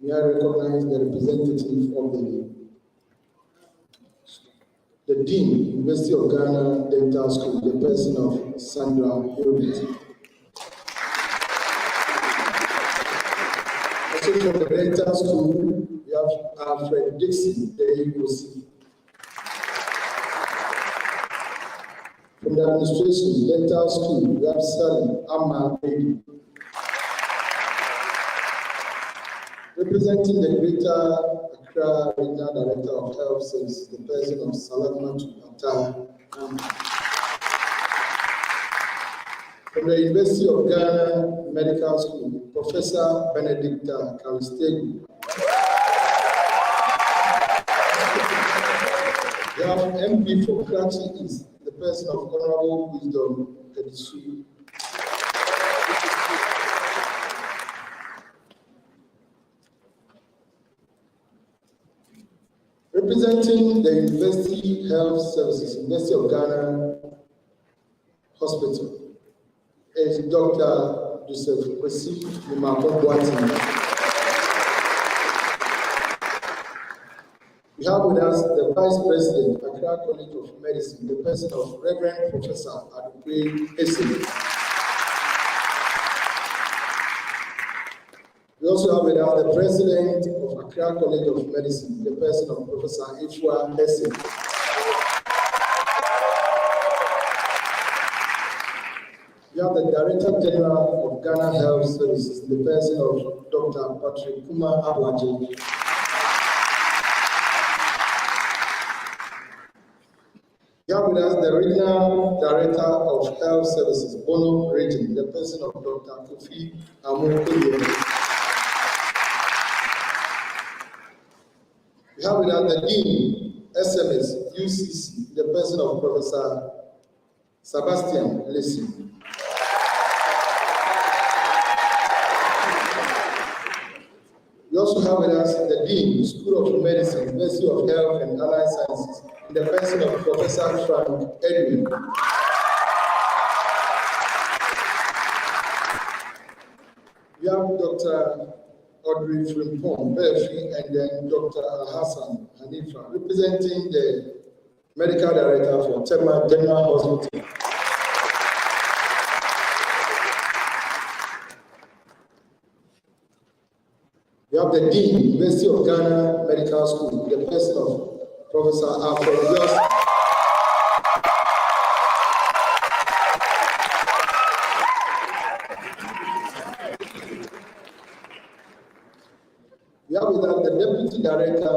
Speaker 1: may I recognize the representative of the Dean, University of Ghana Dental School, the person of Sandra Hilbert. Also from the Dental School, we have Alfred Dixon, the AUC. From the administration, Dental School, we have Sally Amma Baby. Representing the Greater Accra Regional Director of Health Services, the person of Salamatu Atta. From the University of Ghana Medical School, Professor Benedicta Kalistegu. We have MP for Karachi East, the person of Honorable Wisdom Kedisu. Representing the University Health Services, University of Ghana Hospital, is Dr. Joseph Kwesi Lumako-Boating. We have with us the Vice President, Accra College of Medicine, the person of Reverend Professor Adukwe Esen. We also have with us the President of Accra College of Medicine, the person of Professor Ifwa Esen. We have the Director General of Ghana Health Services, the person of Dr. Patrick Kuma Abwaje. We have with us the Regional Director of Health Services, Bono Region, the person of Dr. Kofi Amokoye. We have with us the Dean, SMS, UCC, the person of Professor Sebastian Lesi. We also have with us the Dean, School of Medicine, University of Health and Allied Sciences, in the person of Professor Frank Edwin. We have Dr. Audrey Frimpong, Belfi, and then Dr. Al-Hassan Hanifa, representing the Medical Director for Tema General Hospital. We have the Dean, University of Ghana Medical School, the person of Professor Alfred Dios. We have with us the Deputy Director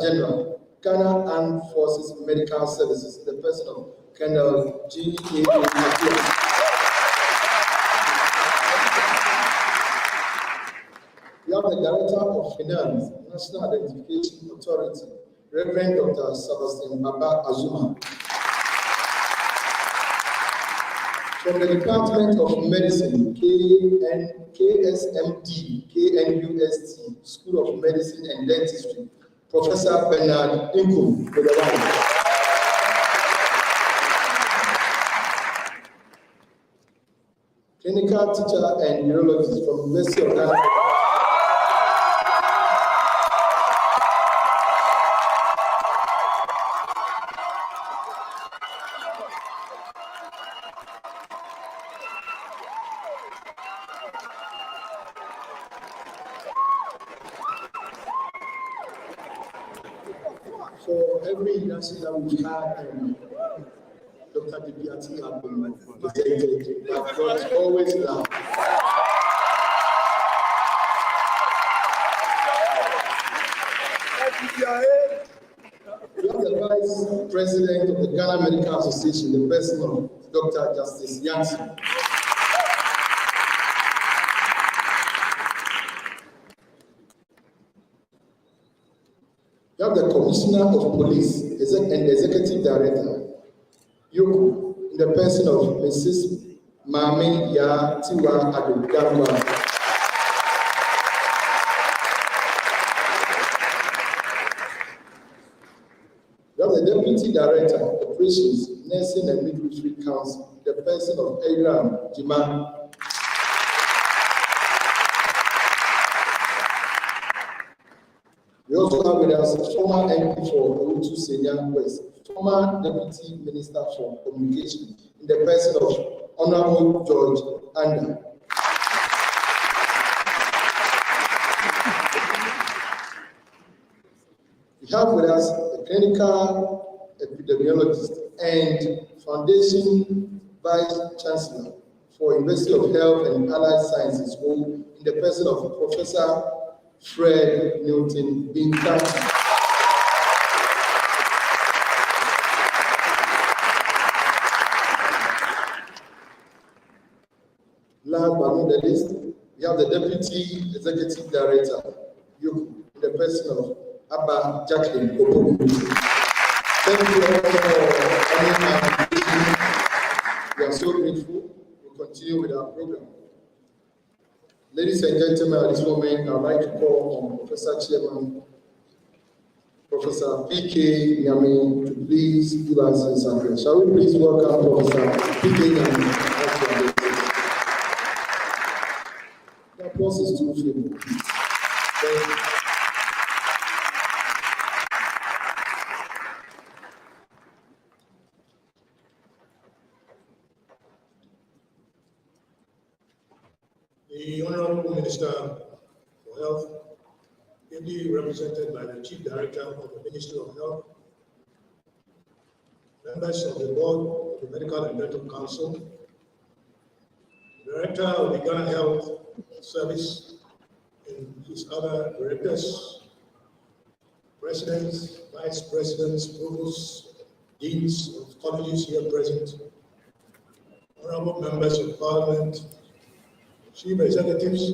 Speaker 1: General, Ghana Armed Forces Medical Services, the person of Colonel G.A. Atia. We have the Director of Finance, National Identification Authority, Reverend Dr. Sebastian Baba Azuma. From the Department of Medicine, KSMD, KNUST, School of Medicine and Dentistry, Professor Bernard Nkrumah. Clinical teacher and neurologist from University of Ghana. for every industry that we've had, Dr. Dibiati have been presented, but God always loved. We have the Vice President of the Ghana Medical Association, the person of Dr. Justice Yancy. We have the Commissioner of Police and the Executive Director, Yoku, in the person of Mrs. Mame Ya Tiwa Adogamwa. We have the Deputy Director, Operations, Nursing and Midwifery Council, the person of Abraham Jima. We also have with us former MP for Owutu Senior West, former Deputy Minister for Communication, in the person of Honorable George Anda. We have with us the clinical epidemiologist and Foundation Vice Chancellor for University of Health and Allied Sciences, in the person of Professor Fred Newton Binta. Last but not the least, we have the Deputy Executive Director, Yoku, in the person of Abba Jacqueline Opoku. Thank you all for coming and we are so grateful. We'll continue with our program. Ladies and gentlemen, at this moment, I'd like to call on Professor Chairman, Professor P.K. Nyame, to please give us his address. Shall we please welcome Professor P.K. Nyame? The applause is too feeble.
Speaker 4: The Honorable Minister for Health, ably represented by the Chief Director of the Ministry of Health, members of the Board of the Medical and Dental Council, Director of the Ghana Health Service and his other directors, presidents, vice presidents, provosts, deans of colleges here present, honorable members of Parliament, chief executives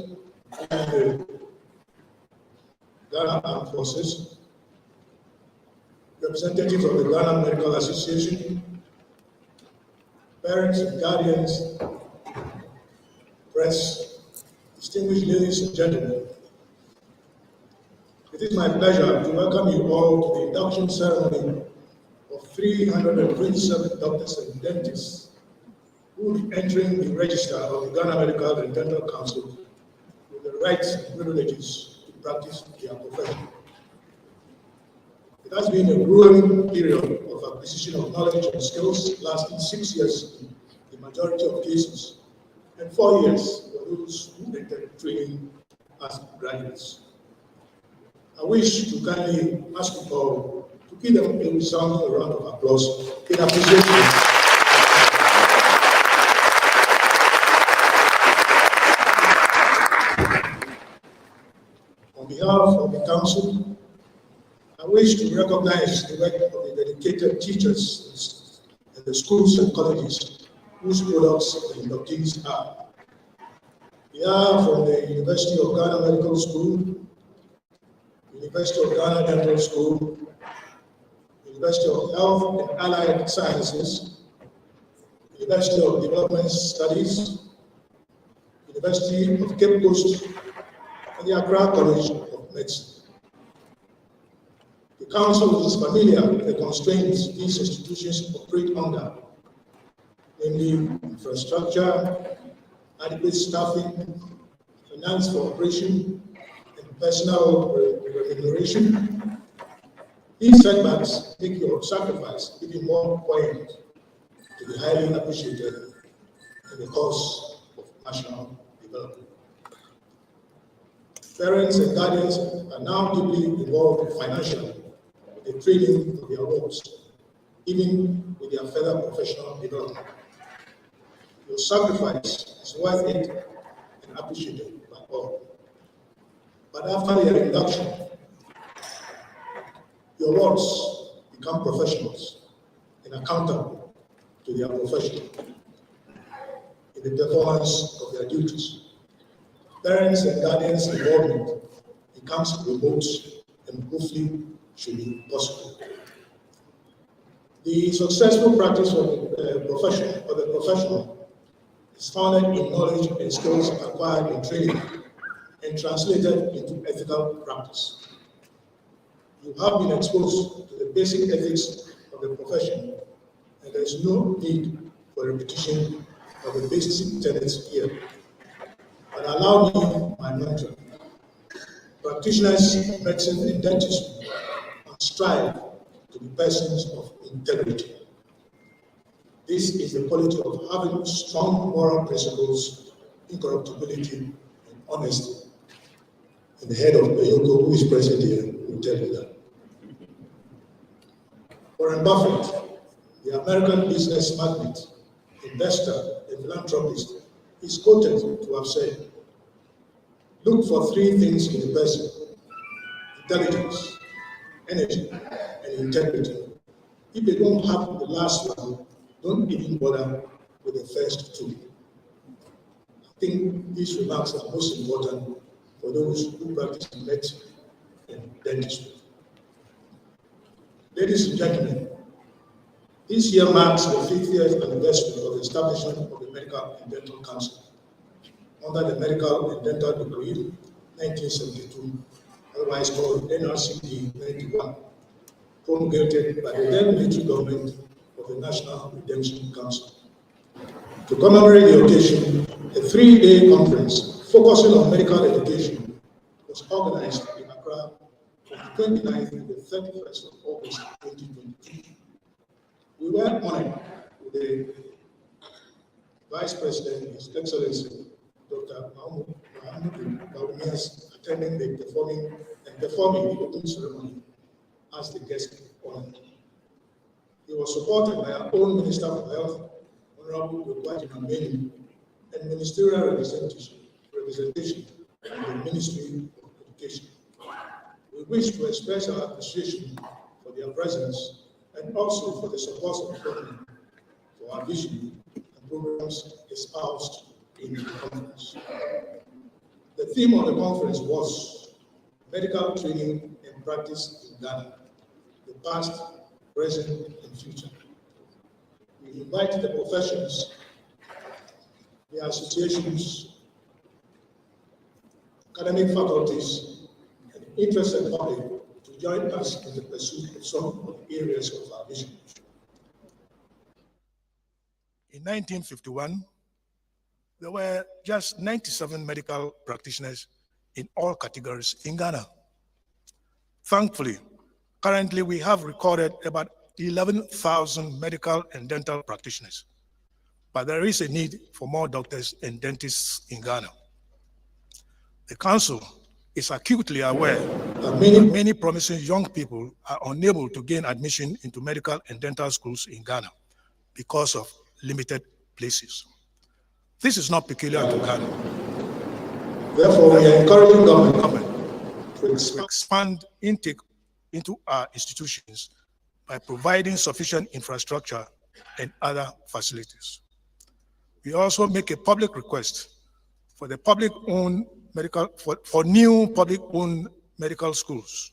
Speaker 4: and the Ghana Armed Forces, representatives of the Ghana Medical Association, parents and guardians, press, distinguished ladies and gentlemen. It is my pleasure to welcome you all to the induction ceremony of 327 doctors and dentists who will be entering the register of the Ghana Medical and Dental Council with the rights and privileges to practice their profession. It has been a grueling period of acquisition of knowledge and skills lasting 6 years in the majority of cases, and 4 years for those who entered training as graduates. I wish to kindly ask you all to give them a resounding round of applause in appreciation. On behalf of the Council, I wish to recognize the work of the dedicated teachers in the schools and colleges whose products the inductees are. We are from the University of Ghana Medical School, University of Ghana Dental School, University of Health and Allied Sciences, University of Development Studies, University of Cape Coast, and the Accra College of Medicine. The Council is familiar with the constraints these institutions operate under, namely infrastructure, adequate staffing, finance for operation, and personal remuneration. These setbacks make your sacrifice even more poignant to be highly appreciated in the cause of national development. Parents and guardians are now deeply involved financially the training of their wards, even with their further professional development. Your sacrifice is worth it and appreciated by all. But after their induction, your wards become professionals and accountable to their profession in the performance of their duties. Parents and guardians' involvement becomes remote and hopefully should be possible. The successful practice of the professional is founded in knowledge and skills acquired in training and translated into ethical practice. You have been exposed to the basic ethics of the profession, and there is no need for repetition of the basic tenets here. But allow me my mantra. Practitioners of medicine and dentistry must strive to be persons of integrity. This is the quality of having strong moral principles, incorruptibility, and honesty. And the head of Bayoko, who is present here, will tell you that. Warren Buffett, the American business magnate, investor, and philanthropist, is quoted to have said, "Look for three things in a person: intelligence, energy, and integrity. If they don't have the last one, don't even bother with the first two." I think these remarks are most important for those who practice medicine and dentistry. Ladies and gentlemen, this year marks the 50th anniversary of the establishment of the Medical and Dental Council under the Medical and Dental Decree 1972, otherwise called NRCD 91, promulgated by the then military government of the National Redemption Council. To commemorate the occasion, a 3-day conference focusing on medical education was organized in Accra from the 29th to the 31st of August 2022. We were honored with the Vice President, His Excellency, Dr. Kwame, attending the performing the opening ceremony as the guest of honor. He was supported by our own Minister of Health, Honorable Dr. Kwame, and ministerial representation in the Ministry of Education. We wish to express our appreciation for their presence and also for the support of the government for our vision and programs espoused in the conference. The theme of the conference was medical training and practice in Ghana, the past, present, and future. We invite the professions, the associations, academic faculties, and interested public to join us in the pursuit of some of the areas of our vision. In 1951, there were just 97 medical practitioners in all categories in Ghana. Thankfully, currently we have recorded about 11,000 medical and dental practitioners, but there is a need for more doctors and dentists in Ghana. The Council is acutely aware that many promising young people are unable to gain admission into medical and dental schools in Ghana because of limited places. This is not peculiar to Ghana. Therefore, we are encouraging government to expand intake into our institutions by providing sufficient infrastructure and other facilities. We also make a public request for the public-owned medical for new public-owned medical schools.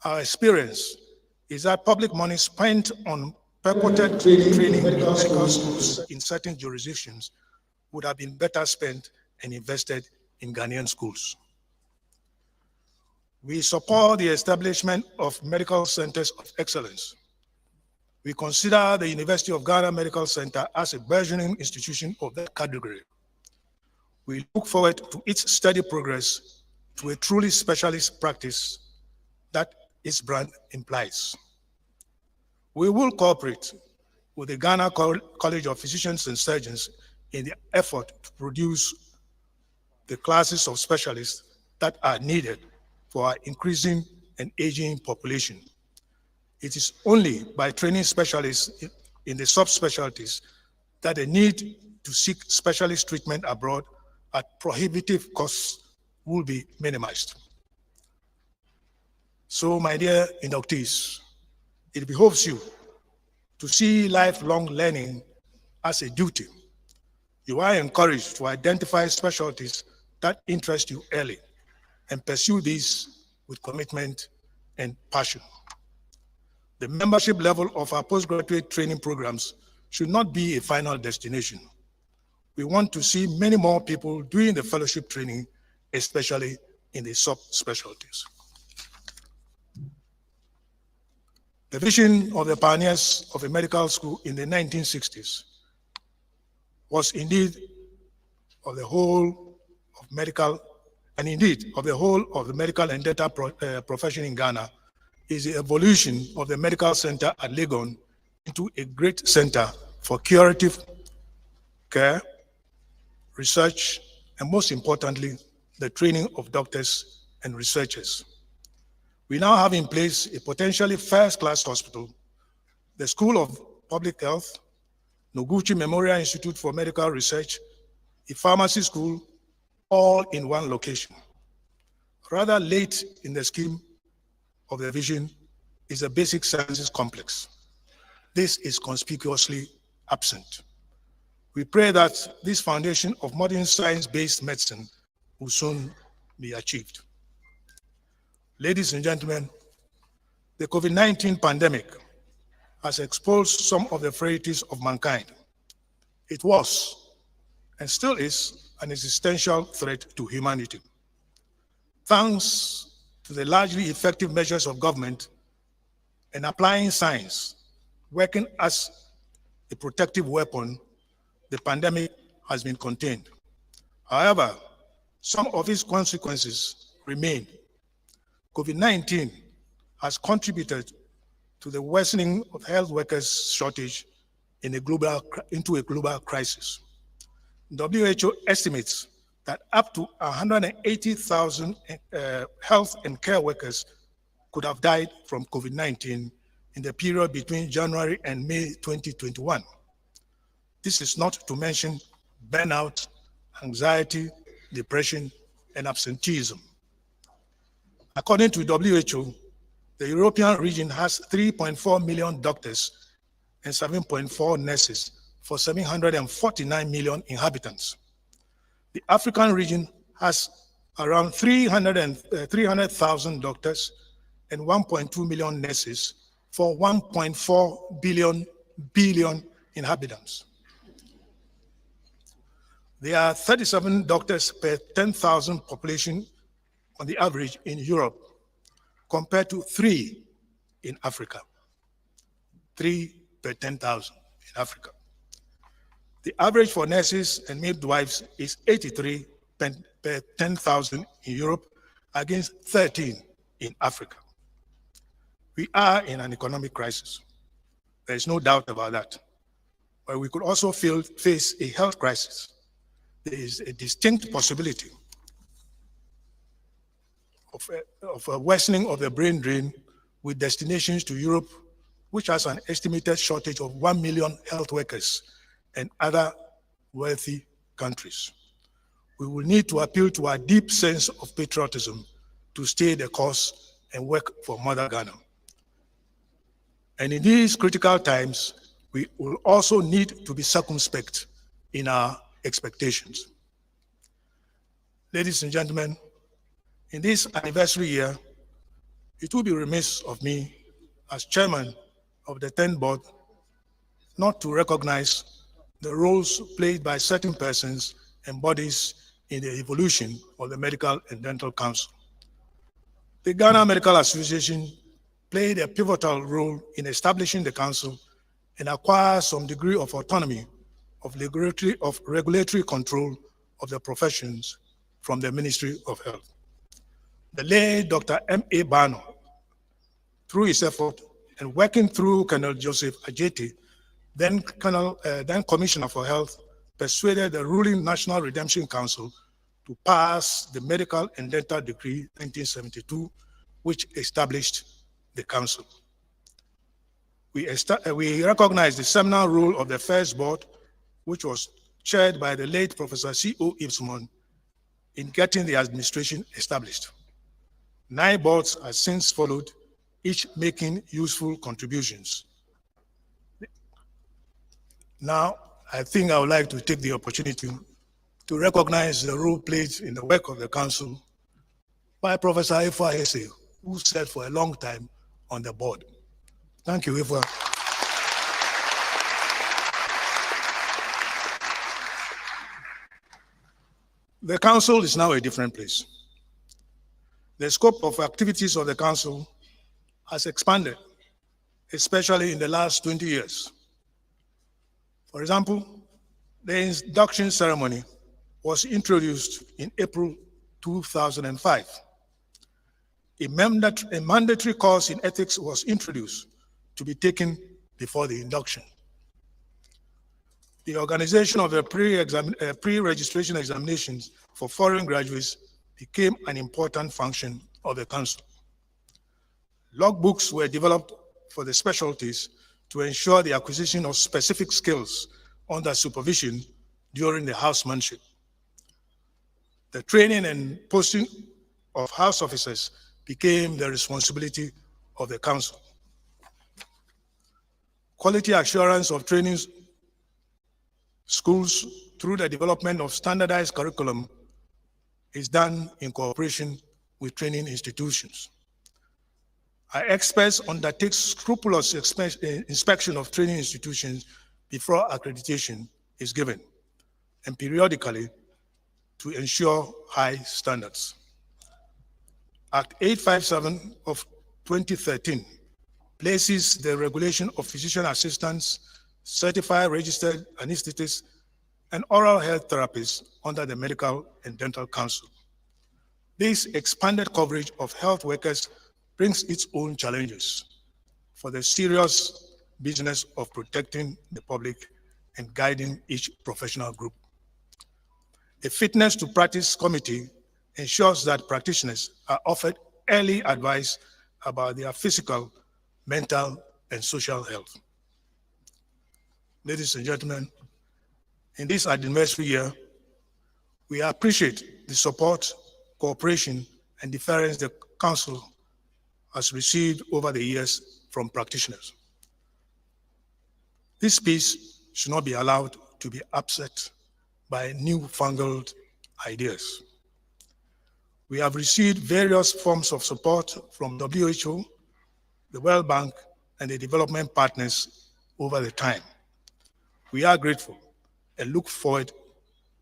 Speaker 4: Our experience is that public money spent on purported training in medical schools in certain jurisdictions would have been better spent and invested in Ghanaian schools. We support the establishment of medical centers of excellence. We consider the University of Ghana Medical Center as a burgeoning institution of that category. We look forward to its steady progress to a truly specialist practice that its brand implies. We will cooperate with the Ghana College of Physicians and Surgeons in the effort to produce the classes of specialists that are needed for our increasing and aging population. It is only by training specialists in the subspecialties that the need to seek specialist treatment abroad at prohibitive costs will be minimized. So, my dear inductees, it behoves you to see lifelong learning as a duty. You are encouraged to identify specialties that interest you early and pursue these with commitment and passion. The membership level of our postgraduate training programs should not be a final destination. We want to see many more people doing the fellowship training, especially in the subspecialties. The vision of the pioneers of a medical school in the 1960s was indeed of the whole of medical, and indeed of the whole of the medical and dental profession in Ghana, is the evolution of the medical center at Legon into a great center for curative care, research, and most importantly, the training of doctors and researchers. We now have in place a potentially first-class hospital, the School of Public Health, Noguchi Memorial Institute for Medical Research, a pharmacy school, all in one location. Rather late in the scheme of the vision is the basic sciences complex. This is conspicuously absent. We pray that this foundation of modern science-based medicine will soon be achieved. Ladies and gentlemen, the COVID-19 pandemic has exposed some of the frailties of mankind. It was, and still is, an existential threat to humanity. Thanks to the largely effective measures of government and applying science, working as a protective weapon, the pandemic has been contained. However, some of its consequences remain. COVID-19 has contributed to the worsening of health workers' shortage into a global crisis. WHO estimates that up to 180,000 health and care workers could have died from COVID-19 in the period between January and May 2021. This is not to mention burnout, anxiety, depression, and absenteeism. According to WHO, the European region has 3.4 million doctors and 7.4 nurses for 749 million inhabitants. The African region has around 300,000 doctors and 1.2 million nurses for 1.4 billion inhabitants. There are 37 doctors per 10,000 population on the average in Europe, compared to 3 in Africa. 3 per 10,000 in Africa. The average for nurses and midwives is 83 per 10,000 in Europe against 13 in Africa. We are in an economic crisis. There is no doubt about that. But we could also face a health crisis. There is a distinct possibility of a worsening of the brain drain with destinations to Europe, which has an estimated shortage of 1 million health workers, and other wealthy countries. We will need to appeal to our deep sense of patriotism to stay the course and work for Mother Ghana. And in these critical times, we will also need to be circumspect in our expectations. Ladies and gentlemen, in this anniversary year, it will be remiss of me as chairman of the 10th board not to recognize the roles played by certain persons and bodies in the evolution of the Medical and Dental Council. The Ghana Medical Association played a pivotal role in establishing the council and acquired some degree of autonomy of regulatory control of the professions from the Ministry of Health. The late Dr. M.A. Bano, through his effort and working through Colonel Joseph Ajeti, then Commissioner for Health, persuaded the ruling National Redemption Council to pass the Medical and Dental Decree 1972, which established the council. we recognize the seminal role of the first board, which was chaired by the late Professor C.O. Ibsmon, in getting the administration established. 9 boards have since followed, each making useful contributions. Now, I think I would like to take the opportunity to recognize the role played in the work of the council by Professor Ifwa Hesse, who served for a long time on the board. Thank you, Ifwa. The council is now a different place. The scope of activities of the council has expanded, especially in the last 20 years. For example, the induction ceremony was introduced in April 2005. A mandatory course in ethics was introduced to be taken before the induction. The organization of the pre-registration examinations for foreign graduates became an important function of the council. Logbooks were developed for the specialties to ensure the acquisition of specific skills under supervision during the housemanship. The training and posting of house officers became the responsibility of the council. Quality assurance of training schools through the development of standardized curriculum is done in cooperation with training institutions. Our experts undertake scrupulous inspection of training institutions before accreditation is given, and periodically to ensure high standards. Act 857 of 2013 places the regulation of physician assistants, certified registered anesthetists, and oral health therapists under the Medical and Dental Council. This expanded coverage of health workers brings its own challenges for the serious business of protecting the public and guiding each professional group. The Fitness to Practice Committee ensures that practitioners are offered early advice about their physical, mental, and social health. Ladies and gentlemen, in this anniversary year, we appreciate the support, cooperation, and deference the Council has received over the years from practitioners. This peace should not be allowed to be upset by newfangled ideas. We have received various forms of support from WHO, the World Bank, and the development partners over the time. We are grateful and look forward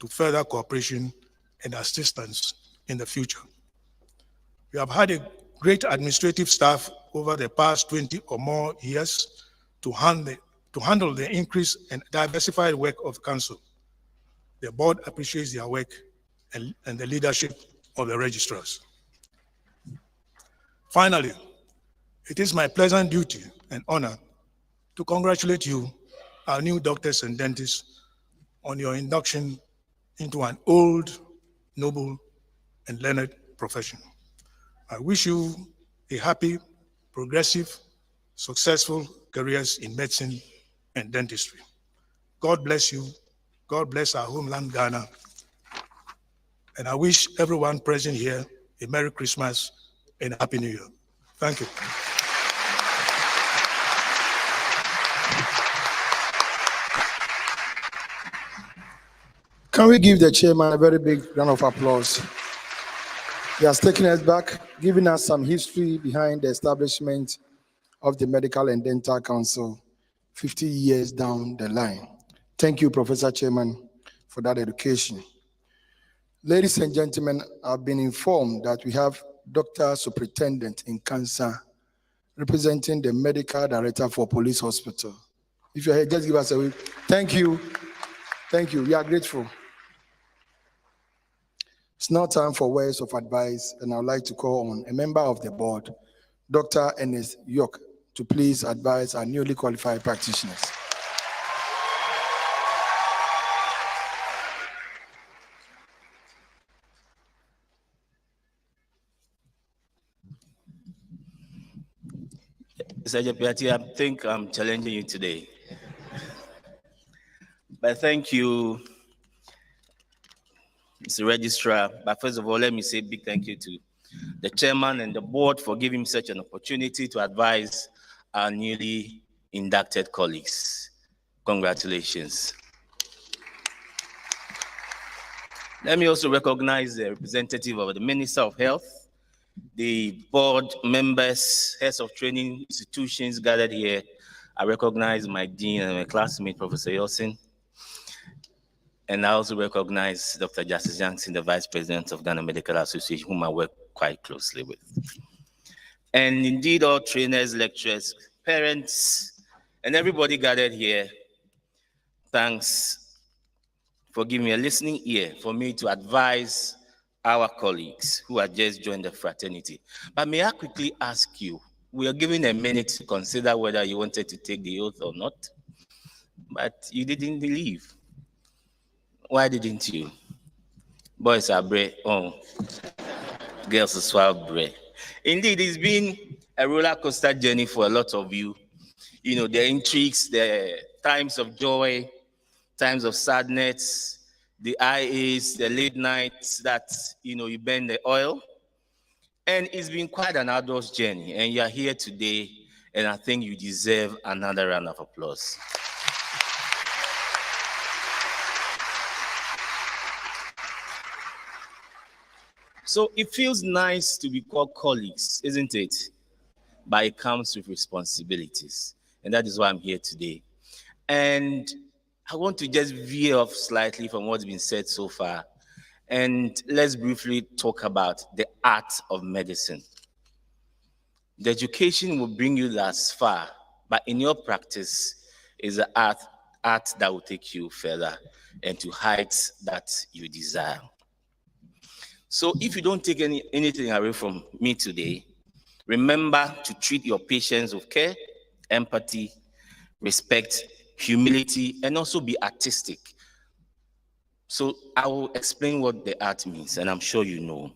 Speaker 4: to further cooperation and assistance in the future. We have had a great administrative staff over the past 20 or more years to handle the increased and diversified work of the Council. The board appreciates their work and the leadership of the registrars. Finally, it is my pleasant duty and honor to congratulate you, our new doctors and dentists, on your induction into an old, noble, and learned profession. I wish you a happy, progressive, successful careers in medicine and dentistry. God bless you. God bless our homeland, Ghana. And I wish everyone present here a Merry Christmas and a Happy New Year. Thank you.
Speaker 1: Can we give the chairman a very big round of applause? He has taken us back, giving us some history behind the establishment of the Medical and Dental Council 50 years down the line. Thank you, Professor Chairman, for that education. Ladies and gentlemen, I've been informed that we have Dr. Superintendent in Cancer representing the Medical Director for Police Hospital. If you're here, just give us a wave. Thank you. Thank you. We are grateful. It's now time for words of advice, and I'd like to call on a member of the board, Dr. Ernest York, to please advise our newly qualified practitioners.
Speaker 5: Mr. Jepiati, I think I'm challenging you today. But thank you, Mr. Registrar. But first of all, let me say a big thank you to the chairman and the board for giving me such an opportunity to advise our newly inducted colleagues. Congratulations. Let me also recognize the representative of the Minister of Health, the board members, heads of training institutions gathered here. I recognize my dean and my classmate, Professor Yosin. And I also recognize Dr. Justice Jackson, the Vice President of Ghana Medical Association, whom I work quite closely with. And indeed, all trainers, lecturers, parents, and everybody gathered here, thanks for giving me a listening ear for me to advise our colleagues who have just joined the fraternity. But may I quickly ask you, we are given a minute to consider whether you wanted to take the oath or not, but you didn't leave. Why didn't you? Boys are brave. Oh, girls are swab brave. Indeed, it's been a roller coaster journey for a lot of you. You know, the intrigues, the times of joy, times of sadness, the IAs, the late nights that, you know, you burn the oil. And it's been quite an arduous journey. And you're here today, and I think you deserve another round of applause. So it feels nice to be called colleagues, isn't it? But it comes with responsibilities. And that is why I'm here today. And I want to just veer off slightly from what's been said so far. And let's briefly talk about the art of medicine. The education will bring you thus far, but in your practice is the art that will take you further and to heights that you desire. So if you don't take anything away from me today, remember to treat your patients with care, empathy, respect, humility, and also be artistic. So I will explain what the art means, and I'm sure you know.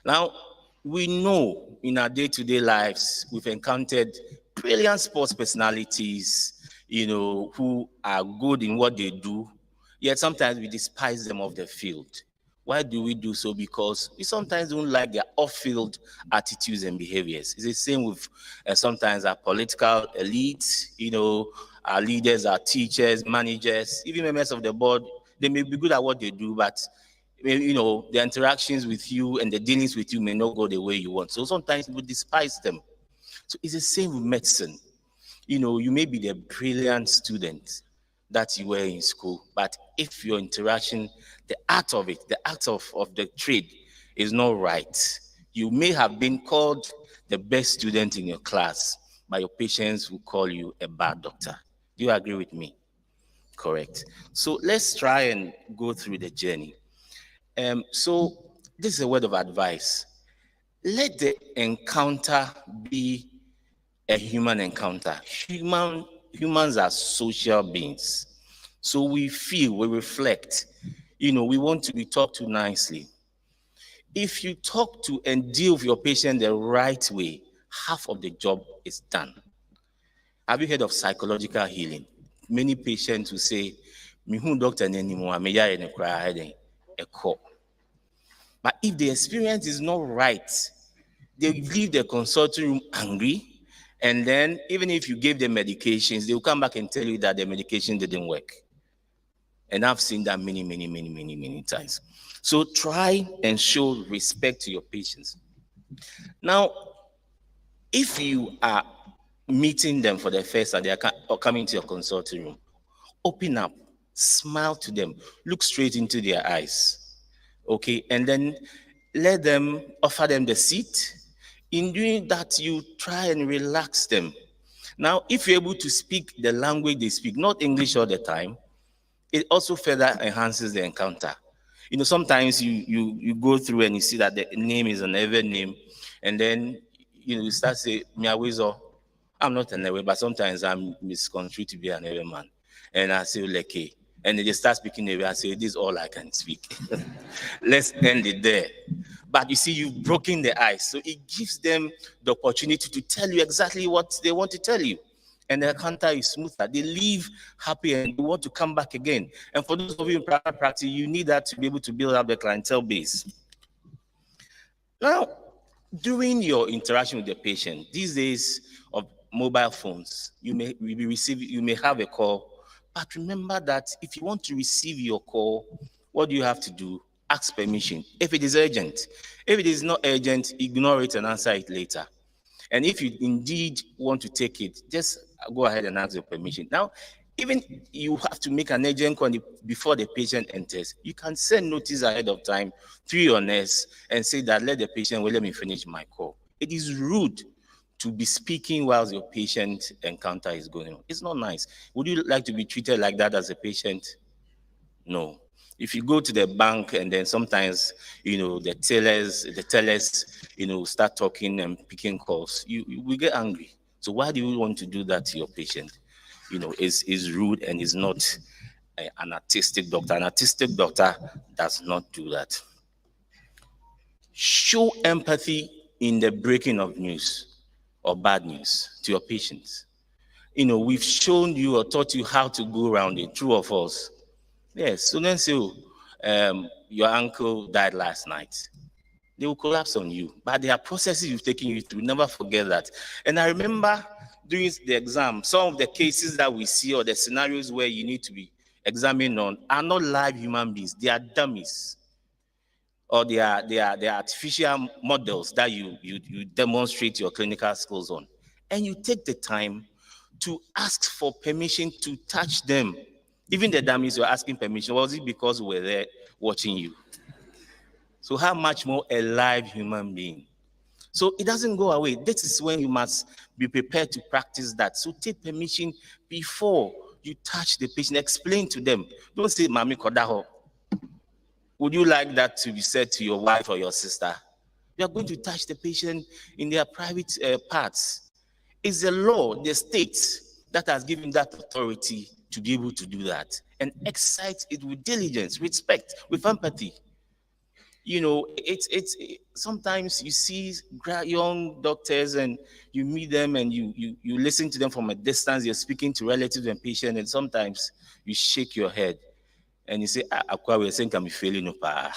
Speaker 5: Now, we know in our day-to-day lives, we've encountered brilliant sports personalities, you know, who are good in what they do, yet sometimes we despise them off the field. Why do we do so? Because we sometimes don't like their off-field attitudes and behaviors. It's the same with sometimes our political elites, you know, our leaders, our teachers, managers, even members of the board. They may be good at what they do, but you know, the interactions with you and the dealings with you may not go the way you want. So sometimes we despise them. So it's the same with medicine. You know, you may be the brilliant student that you were in school, but if your interaction, the art of it, the art of the trade is not right, you may have been called the best student in your class, but your patients will call you a bad doctor. Do you agree with me? Correct. So let's try and go through the journey. So this is a word of advice. Let the encounter be a human encounter. Humans are social beings. So we feel, we reflect, you know, we want to be talked to nicely. If you talk to and deal with your patient the right way, half of the job is done. Have you heard of psychological healing? Many patients will say, "Mihu doctor anymore, me ya ne kra heading a call." But if the experience is not right, they leave the consulting room angry. And then even if you give them medications, they will come back and tell you that the medication didn't work. And I've seen that many times. So try and show respect to your patients. Now, if you are meeting them for the first time, they are coming to your consulting room, open up, smile to them, look straight into their eyes, okay? And then let them, offer them the seat. In doing that, you try and relax them. Now, if you're able to speak the language they speak, not English all the time, it also further enhances the encounter. You know, sometimes you go through and you see that the name is an Ewe name, and then, you know, you start saying, Miawizo, I'm not an Ewe, but sometimes I'm misconstrued to be an Ewe man. And I say, Leke. And they start speaking Ewe, I say, this is all I can speak. Let's end it there. But you see, you've broken the ice. So it gives them the opportunity to tell you exactly what they want to tell you. And the encounter is smoother. They leave happy and they want to come back again. And for those of you in private practice, you need that to be able to build up the clientele base. Now, during your interaction with the patient, these days of mobile phones, you may have a call. But remember that if you want to receive your call, what do you have to do? Ask permission if it is urgent. If it is not urgent, ignore it and answer it later. And if you indeed want to take it, just go ahead and ask your permission. Now, even you have to make an urgent call before the patient enters. You can send notice ahead of time to your nurse and say that let the patient, well, let me finish my call. It is rude to be speaking whilst your patient encounter is going on. It's not nice. Would you like to be treated like that as a patient? No. If you go to the bank and then sometimes, the tellers, start talking and picking calls, you will get angry. So why do you want to do that to your patient? Is rude and is not an artistic doctor. An artistic doctor does not do that. Show empathy in the breaking of news or bad news to your patients. We've shown you or taught you how to go around it, true or false. Yes, students say, your uncle died last night. They will collapse on you. But there are processes you've taken you through. Never forget that. And I remember during the exam, some of the cases that we see or the scenarios where you need to be examined on are not live human beings. They are dummies. Or they are artificial models that you demonstrate your clinical skills on. And you take the time to ask for permission to touch them. Even the dummies were asking permission. Was it because we were there watching you? So how much more a live human being? So it doesn't go away. This is when you must be prepared to practice that. So take permission before you touch the patient. Explain to them. Don't say, Mami Kodaho. Would you like that to be said to your wife or your sister? You are going to touch the patient in their private parts. It's the law, the state, that has given that authority to be able to do that. And exercise it with diligence, respect, with empathy. It's sometimes you see young doctors and you meet them and you listen to them from a distance. You're speaking to relatives and patients, and sometimes you shake your head and you say, Akwa, we're saying, can be failing no pa.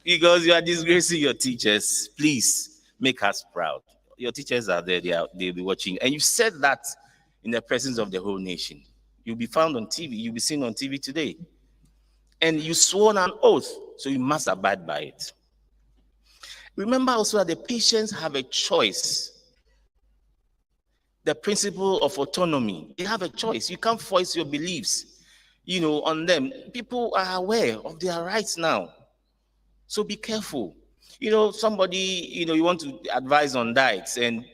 Speaker 5: Because you are disgracing your teachers. Please make us proud. Your teachers are there, they'll be watching. And you said that in the presence of the whole nation. You'll be found on TV, you'll be seen on TV today. And you swore an oath, so you must abide by it. Remember also that the patients have a choice. The principle of autonomy, they have a choice. You can't force your beliefs, on them. People are aware of their rights now. So be careful. Somebody, you want to advise on diets, and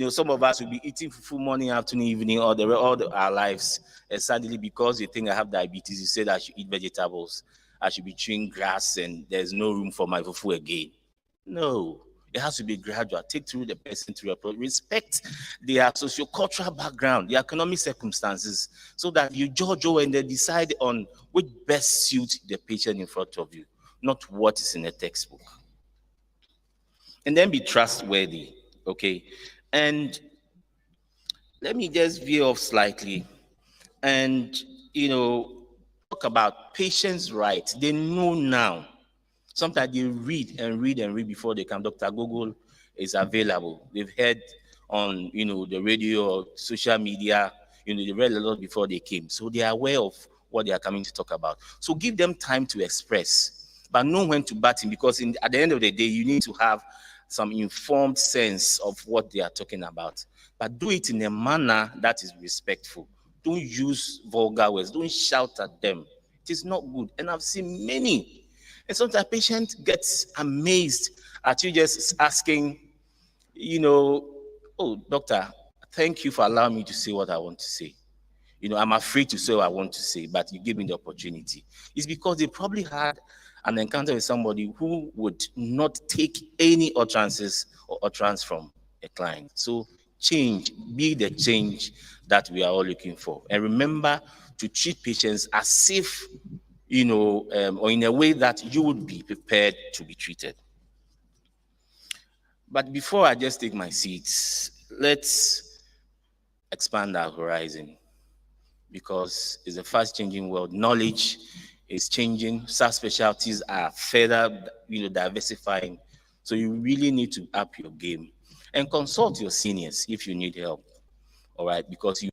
Speaker 5: some of us will be eating fufu morning, afternoon, evening, all our lives. And suddenly, because you think I have diabetes, you say that I should eat vegetables, I should be chewing grass, and there's no room for my fufu again. No, it has to be gradual. Take through the person to your approach. Respect their socio-cultural background, their economic circumstances, so that you judge and they decide on which best suits the patient in front of you, not what is in a textbook. And then be trustworthy, okay? And let me just veer off slightly and, talk about patients' rights. They know now. Sometimes they read before they come. Dr. Google is available. They've heard on, the radio or social media, they read a lot before they came. So they are aware of what they are coming to talk about. So give them time to express, but know when to bat in, because at the end of the day, you need to have some informed sense of what they are talking about. But do it in a manner that is respectful. Don't use vulgar words. Don't shout at them. It is not good. And I've seen many. And sometimes a patient gets amazed at you just asking, oh, doctor, thank you for allowing me to say what I want to say. I'm afraid to say what I want to say, but you give me the opportunity. It's because they probably had an encounter with somebody who would not take any utterances or utterance from a client. So be the change that we are all looking for. And remember to treat patients as if or in a way that you would be prepared to be treated. But before I just take my seat, let's expand our horizon, because it's a fast-changing world. Knowledge is changing. Subspecialties are further, diversifying. So you really need to up your game and consult your seniors if you need help. All right, because you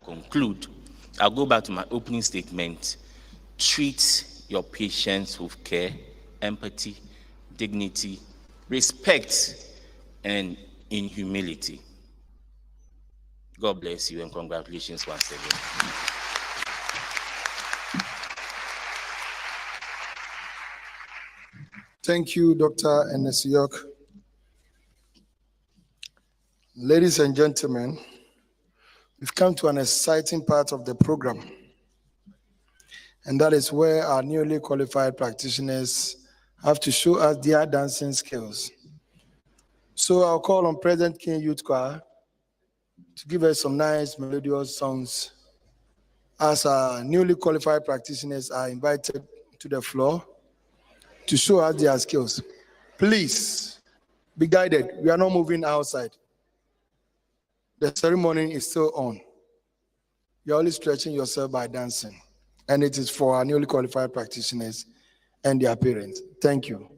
Speaker 5: conclude, I'll go back to my opening statement. Treat your patients with care, empathy, dignity, respect, and in humility. God bless you and congratulations once again.
Speaker 1: Thank you, Dr. Enesiyok. Ladies and gentlemen, we've come to an exciting part of the program, and that is where our newly qualified practitioners have to show us their dancing skills. So I'll call on President King Youth Choir to give us some nice melodious songs as our newly qualified practitioners are invited to the floor to show us their skills. Please be guided. We are not moving outside. The ceremony is still on. You're only stretching yourself by dancing. And it is for our newly qualified practitioners and their parents. Thank you.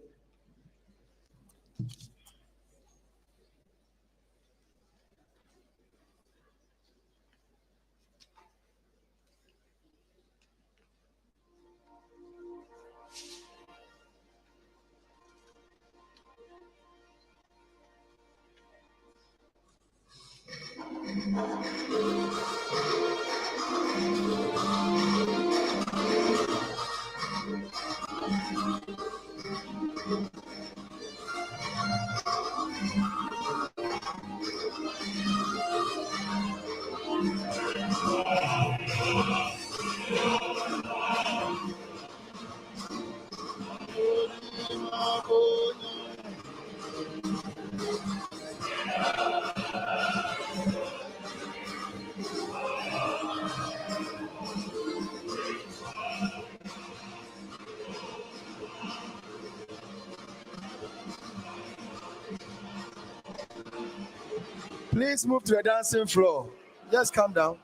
Speaker 1: Please move to the dancing floor. Just calm down.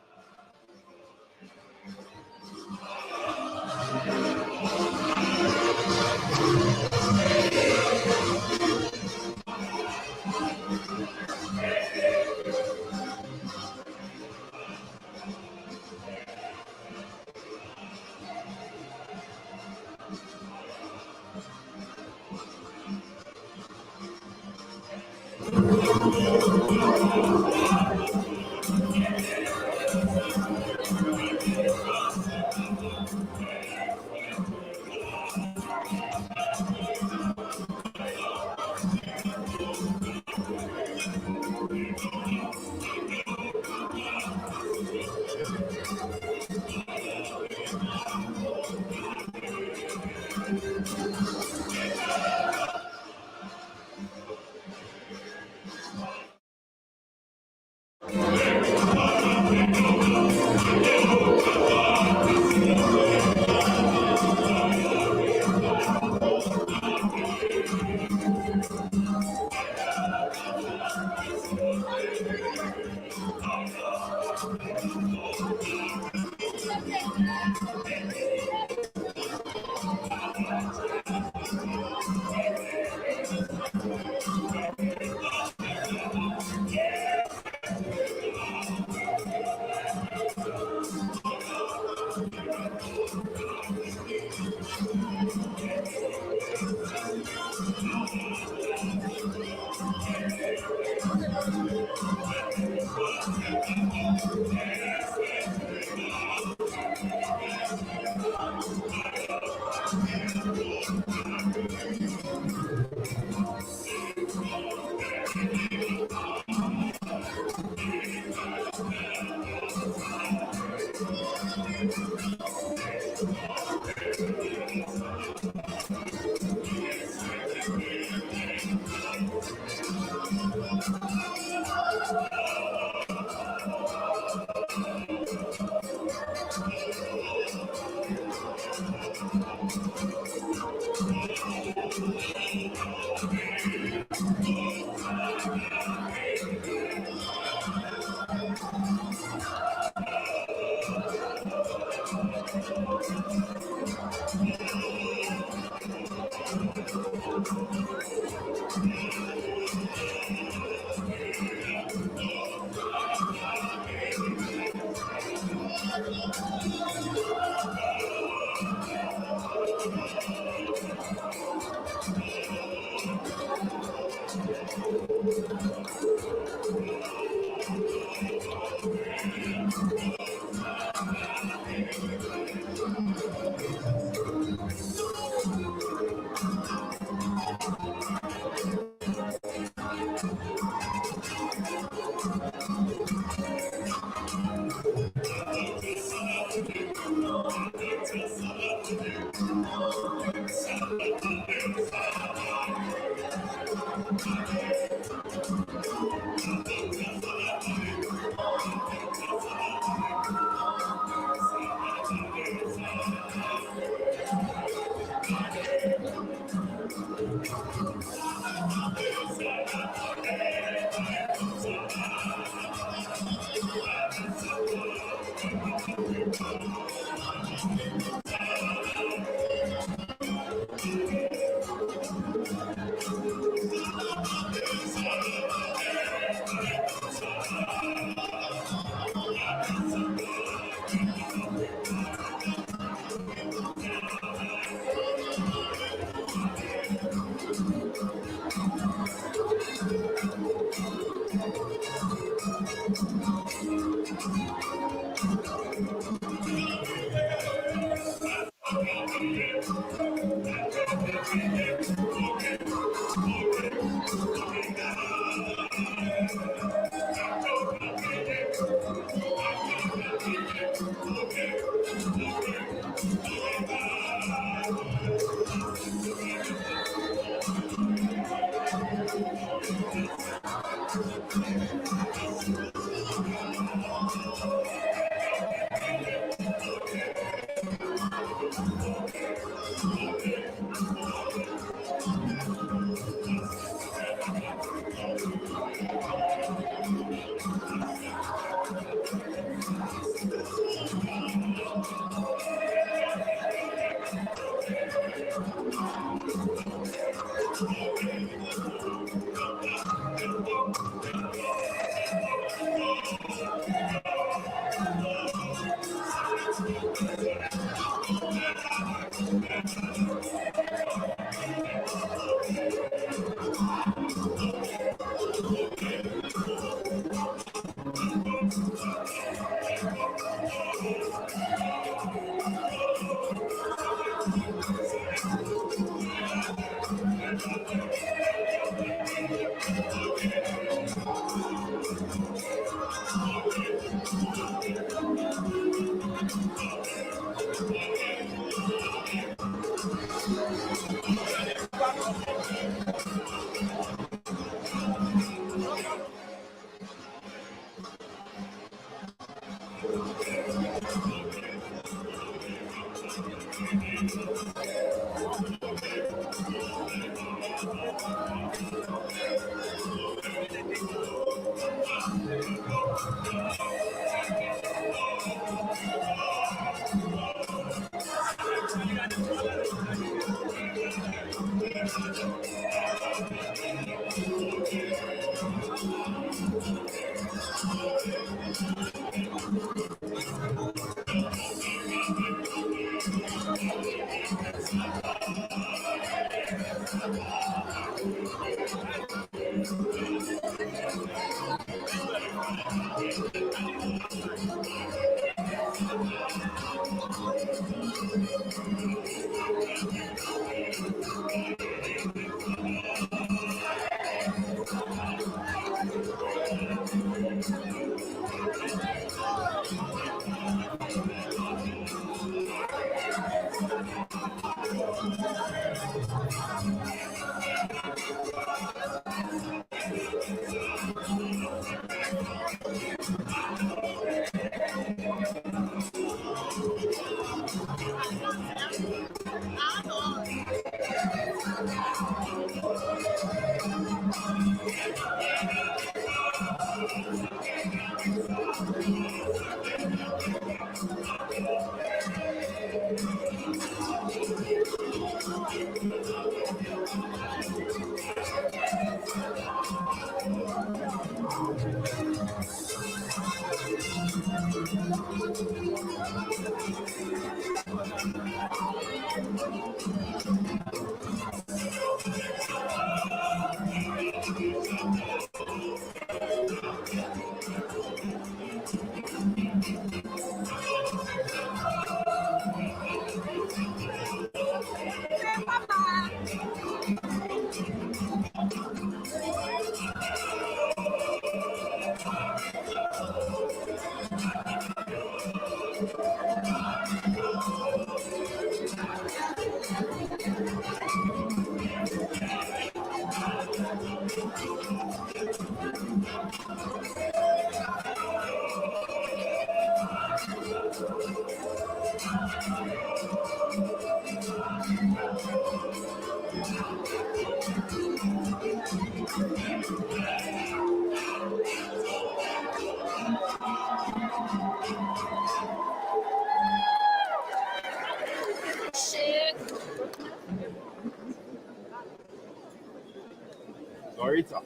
Speaker 3: Sorry, sir.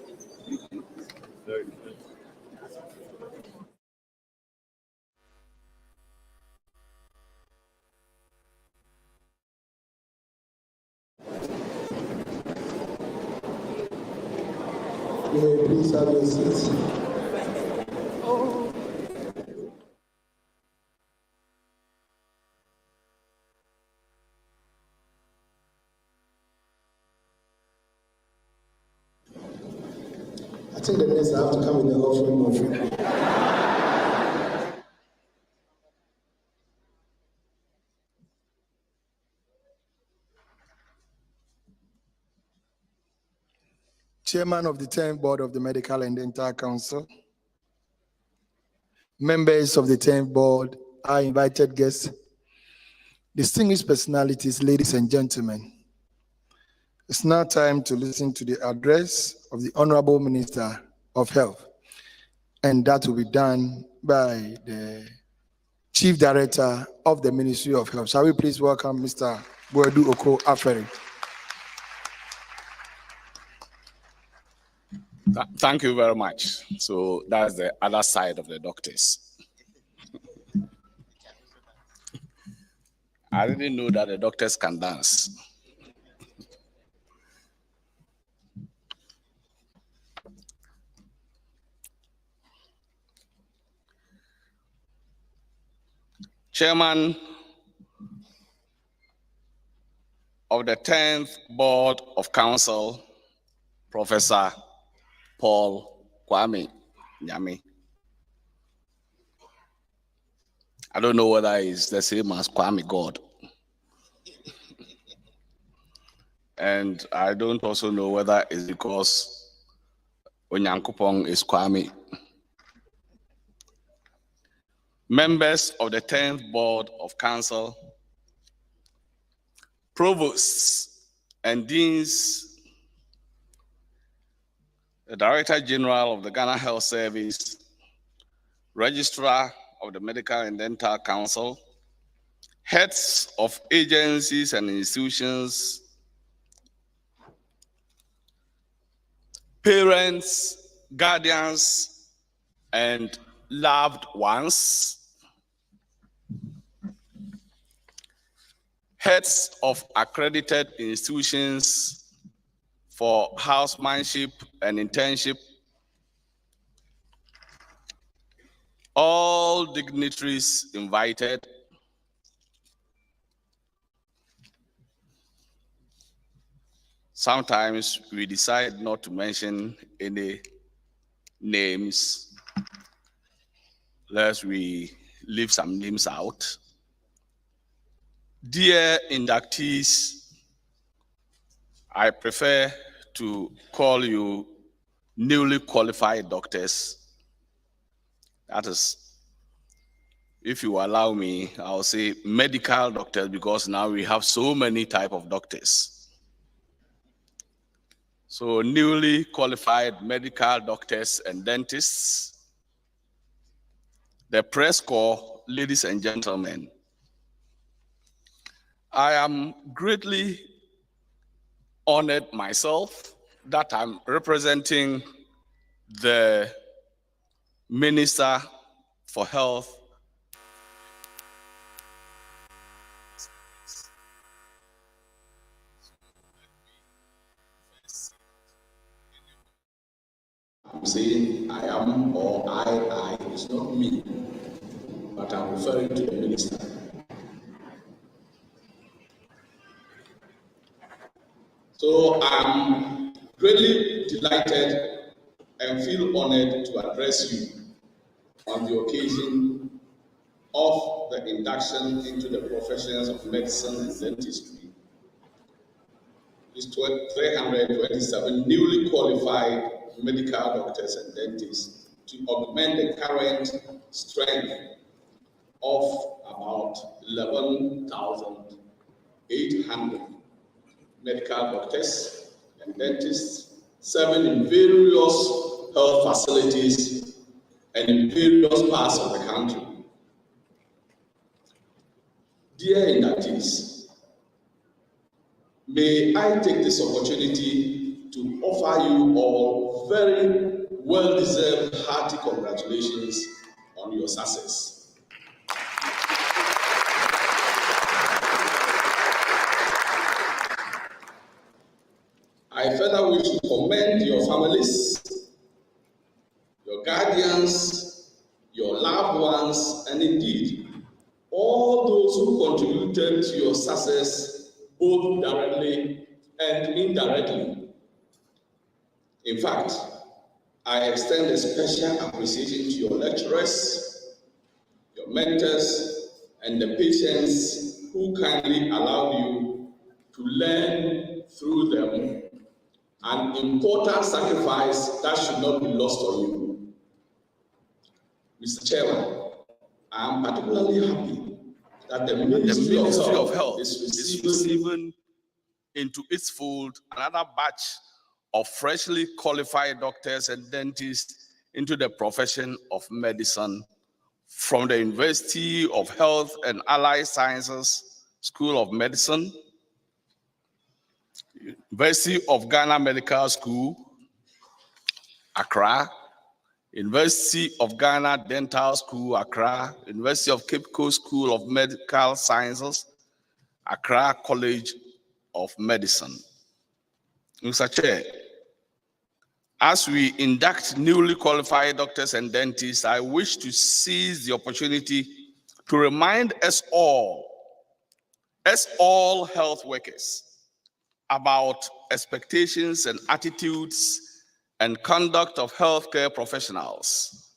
Speaker 1: You may please have your seats. I think the next I have to come with the offering of Chairman of the 10th Board of the Medical and Dental Council, members of the 10th Board, our invited guests, distinguished personalities, ladies and gentlemen. It's now time to listen to the address of the Honorable Minister of Health, and that will be done by the Chief Director of the Ministry of Health. Shall we please welcome Mr. Boadu Oko Aferi.
Speaker 3: Thank you very much. So that's the other side of the doctors. I didn't know that the doctors can dance. Chairman of the 10th Board of Council, Professor Paul Kwame Nyame. I don't know whether it's the same as Kwame God. And I don't also know whether it's because Onyankopong is Kwame. Members of the 10th Board of Council, provosts and deans, the Director General of the Ghana Health Service, Registrar of the Medical and Dental Council, heads of agencies and institutions, parents, guardians, and loved ones, heads of accredited institutions for housemanship and internship, all dignitaries invited, sometimes we decide not to mention any names, lest we leave some names out. Dear inductees, I prefer to call you newly qualified doctors. That is, if you allow me, I'll say medical doctors, because now we have so many types of doctors. So newly qualified medical doctors and dentists. The press corps, ladies and gentlemen, I am greatly honored myself that I'm representing the Minister for Health, I'm saying I am or I, it's not me, but I'm referring to the minister. So I'm really delighted and feel honored to address you on the occasion of the induction into the professions of medicine and dentistry. These 327 newly qualified medical doctors and dentists to augment the current strength of about 11,800 medical doctors and dentists serving in various health facilities and in various parts of the country. Dear inductees, may I take this opportunity to offer you all very well-deserved hearty congratulations on your success. I further wish to commend your families, your guardians, your loved ones, and indeed all those who contributed to your success both directly and indirectly. In fact, I extend a special appreciation to your lecturers, your mentors, and the patients who kindly allowed you to learn through them, an important sacrifice that should not be lost on you. Mr. Chairman, I am particularly happy that the Ministry of Health is receiving into its fold another batch of freshly qualified doctors and dentists into the profession of medicine from the University of Health and Allied Sciences School of Medicine, University of Ghana Medical School, Accra, University of Ghana Dental School, Accra, University of Cape Coast School of Medical Sciences, Accra College of Medicine. Mr. Chair, as we induct newly qualified doctors and dentists, I wish to seize the opportunity to remind us all health workers, about expectations and attitudes and conduct of healthcare professionals.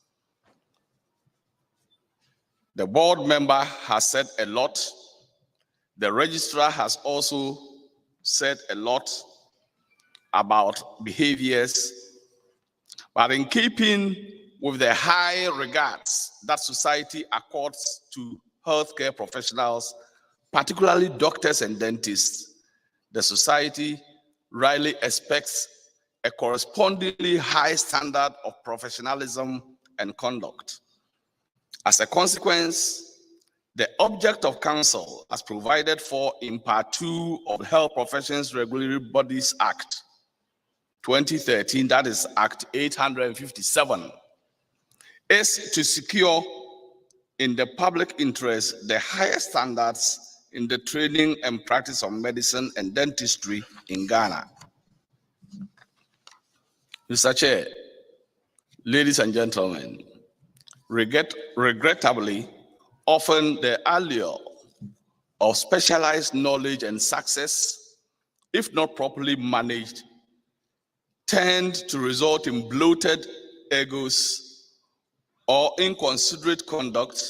Speaker 3: The board member has said a lot. The registrar has also said a lot about behaviors, but in keeping with the high regards that society accords to healthcare professionals, particularly doctors and dentists, the society rightly expects a correspondingly high standard of professionalism and conduct. As a consequence, the object of counsel, as provided for in Part 2 of the Health Professions Regulatory Bodies Act 2013, that is Act 857, is to secure in the public interest the highest standards in the training and practice of medicine and dentistry in Ghana. Mr. Chair, ladies and gentlemen, regrettably, often the allure of specialized knowledge and success, if not properly managed, tend to result in bloated egos or inconsiderate conduct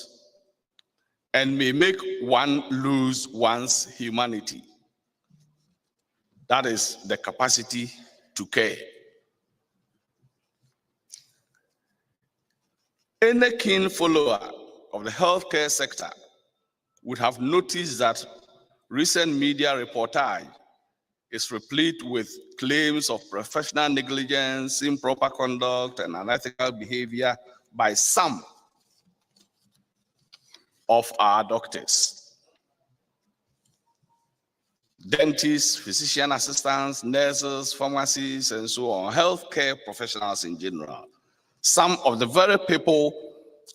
Speaker 3: and may make one lose one's humanity. That is the capacity to care. Any keen follower of the healthcare sector would have noticed that recent media reportage is replete with claims of professional negligence, improper conduct, and unethical behavior by some of our doctors, dentists, physician assistants, nurses, pharmacists, and so on, healthcare professionals in general. Some of the very people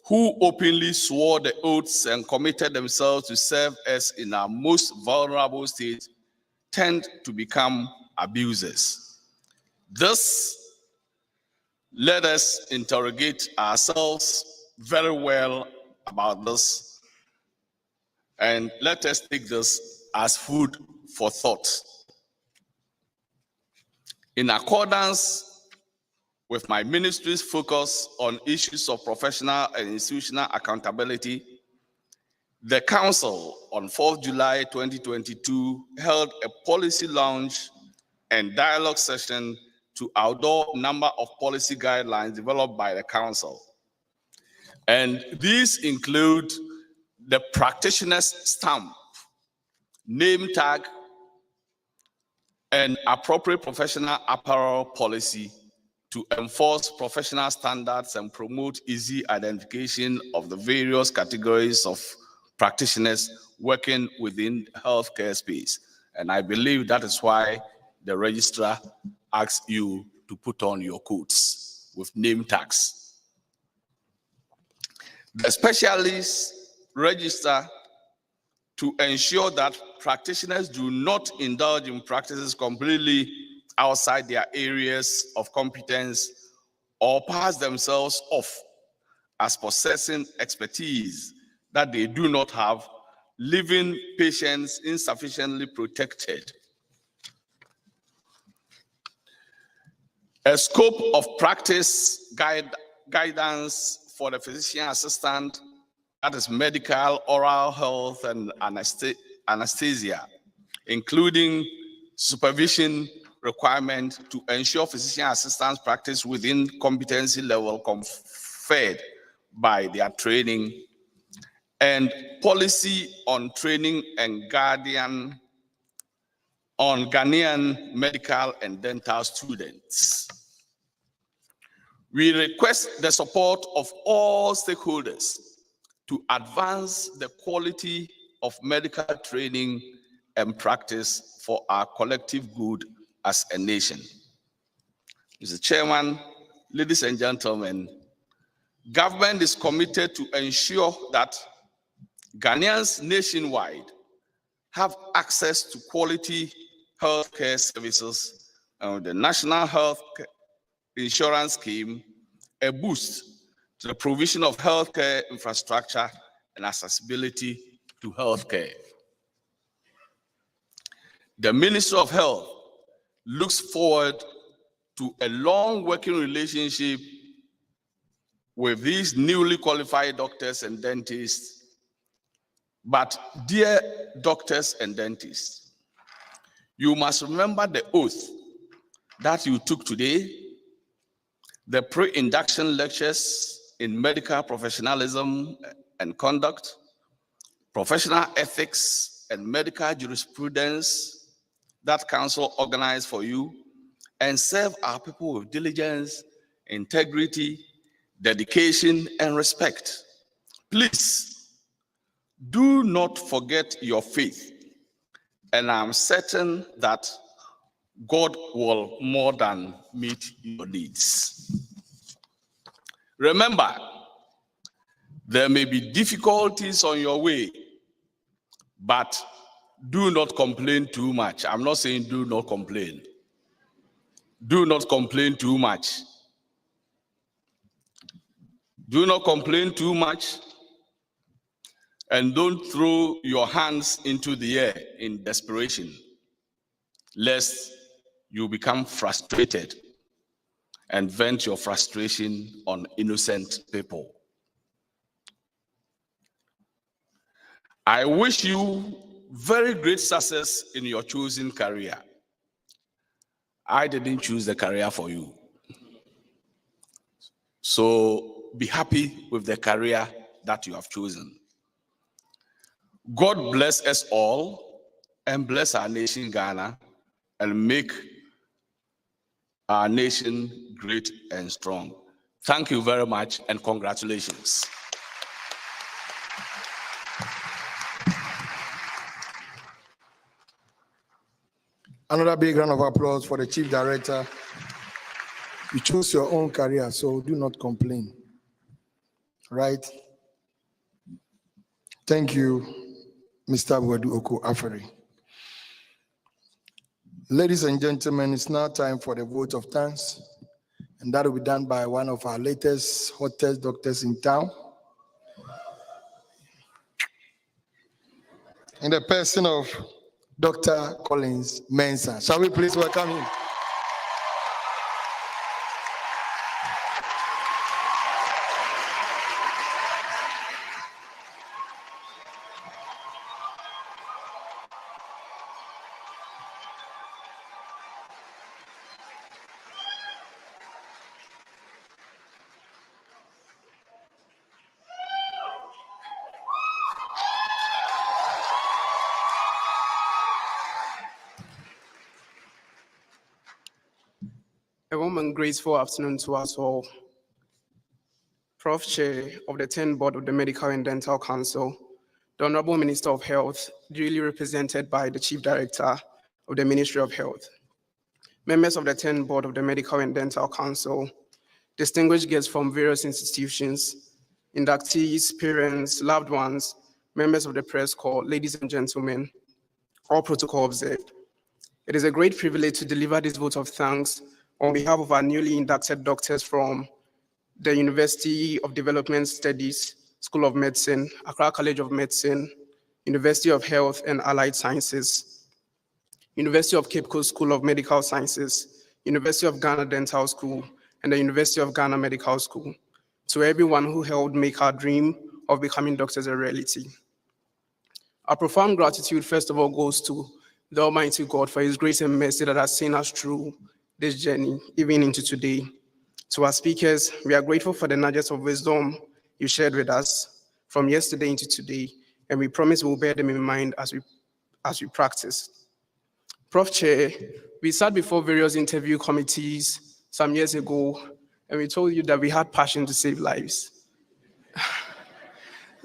Speaker 3: who openly swore the oaths and committed themselves to serve us in our most vulnerable state tend to become abusers. This let us interrogate ourselves very well about this, and let us take this as food for thought. In accordance with my ministry's focus on issues of professional and institutional accountability, the Council on 4th July 2022 held a policy launch and dialogue session to outdoor a number of policy guidelines developed by the Council. And these include the practitioner's stamp, name tag, and appropriate professional apparel policy to enforce professional standards and promote easy identification of the various categories of practitioners working within the healthcare space. And I believe that is why the registrar asks you to put on your coats with name tags. The specialist register to ensure that practitioners do not indulge in practices completely outside their areas of competence or pass themselves off as possessing expertise that they do not have, leaving patients insufficiently protected. A scope of practice guidance for the physician assistant, that is medical, oral health, and anesthesia, including supervision requirement to ensure physician assistants practice within competency level conferred by their training, and policy on training and guardian on Ghanaian medical and dental students. We request the support of all stakeholders to advance the quality of medical training and practice for our collective good as a nation. Mr. Chairman, ladies and gentlemen, government is committed to ensure that Ghanaians nationwide have access to quality healthcare services, and the National Health Insurance Scheme, a boost to the provision of healthcare infrastructure and accessibility to healthcare. The Ministry of Health looks forward to a long working relationship with these newly qualified doctors and dentists. But dear doctors and dentists, you must remember the oath that you took today, the pre-induction lectures in medical professionalism and conduct, professional ethics and medical jurisprudence that Council organized for you, and serve our people with diligence, integrity, dedication, and respect. Please, do not forget your faith, and I'm certain that God will more than meet your needs. Remember, there may be difficulties on your way, but do not complain too much. I'm not saying do not complain. Do not complain too much. Do not complain too much, and don't throw your hands into the air in desperation, lest you become frustrated and vent your frustration on innocent people. I wish you very great success in your chosen career. I didn't choose the career for you. So be happy with the career that you have chosen. God bless us all and bless our nation, Ghana, and make our nation great and strong. Thank you very much and congratulations.
Speaker 1: Another big round of applause for the Chief Director. You chose your own career, so do not complain. Right? Thank you, Mr. Wadu Oko Aferi. Ladies and gentlemen, it's now time for the vote of thanks, and that will be done by one of our latest, hottest doctors in town, in the person of Dr. Collins Mensah. Shall we please welcome him?
Speaker 6: A warm and graceful afternoon to us all. Prof. Chair of the 10th Board of the Medical and Dental Council, the Honorable Minister of Health, duly represented by the Chief Director of the Ministry of Health, members of the 10th Board of the Medical and Dental Council, distinguished guests from various institutions, inductees, parents, loved ones, members of the press corps, ladies and gentlemen, all protocol observed. It is a great privilege to deliver this vote of thanks on behalf of our newly inducted doctors from the University of Development Studies, School of Medicine, Accra College of Medicine, University of Health and Allied Sciences, University of Cape Coast School of Medical Sciences, University of Ghana Dental School, and the University of Ghana Medical School, to everyone who helped make our dream of becoming doctors a reality. Our profound gratitude, first of all, goes to the Almighty God for His grace and mercy that has seen us through this journey, even into today. To our speakers, we are grateful for the nuggets of wisdom you shared with us from yesterday into today, and we promise we'll bear them in mind as we practice. Prof. Chair, we sat before various interview committees some years ago, and we told you that we had passion to save lives.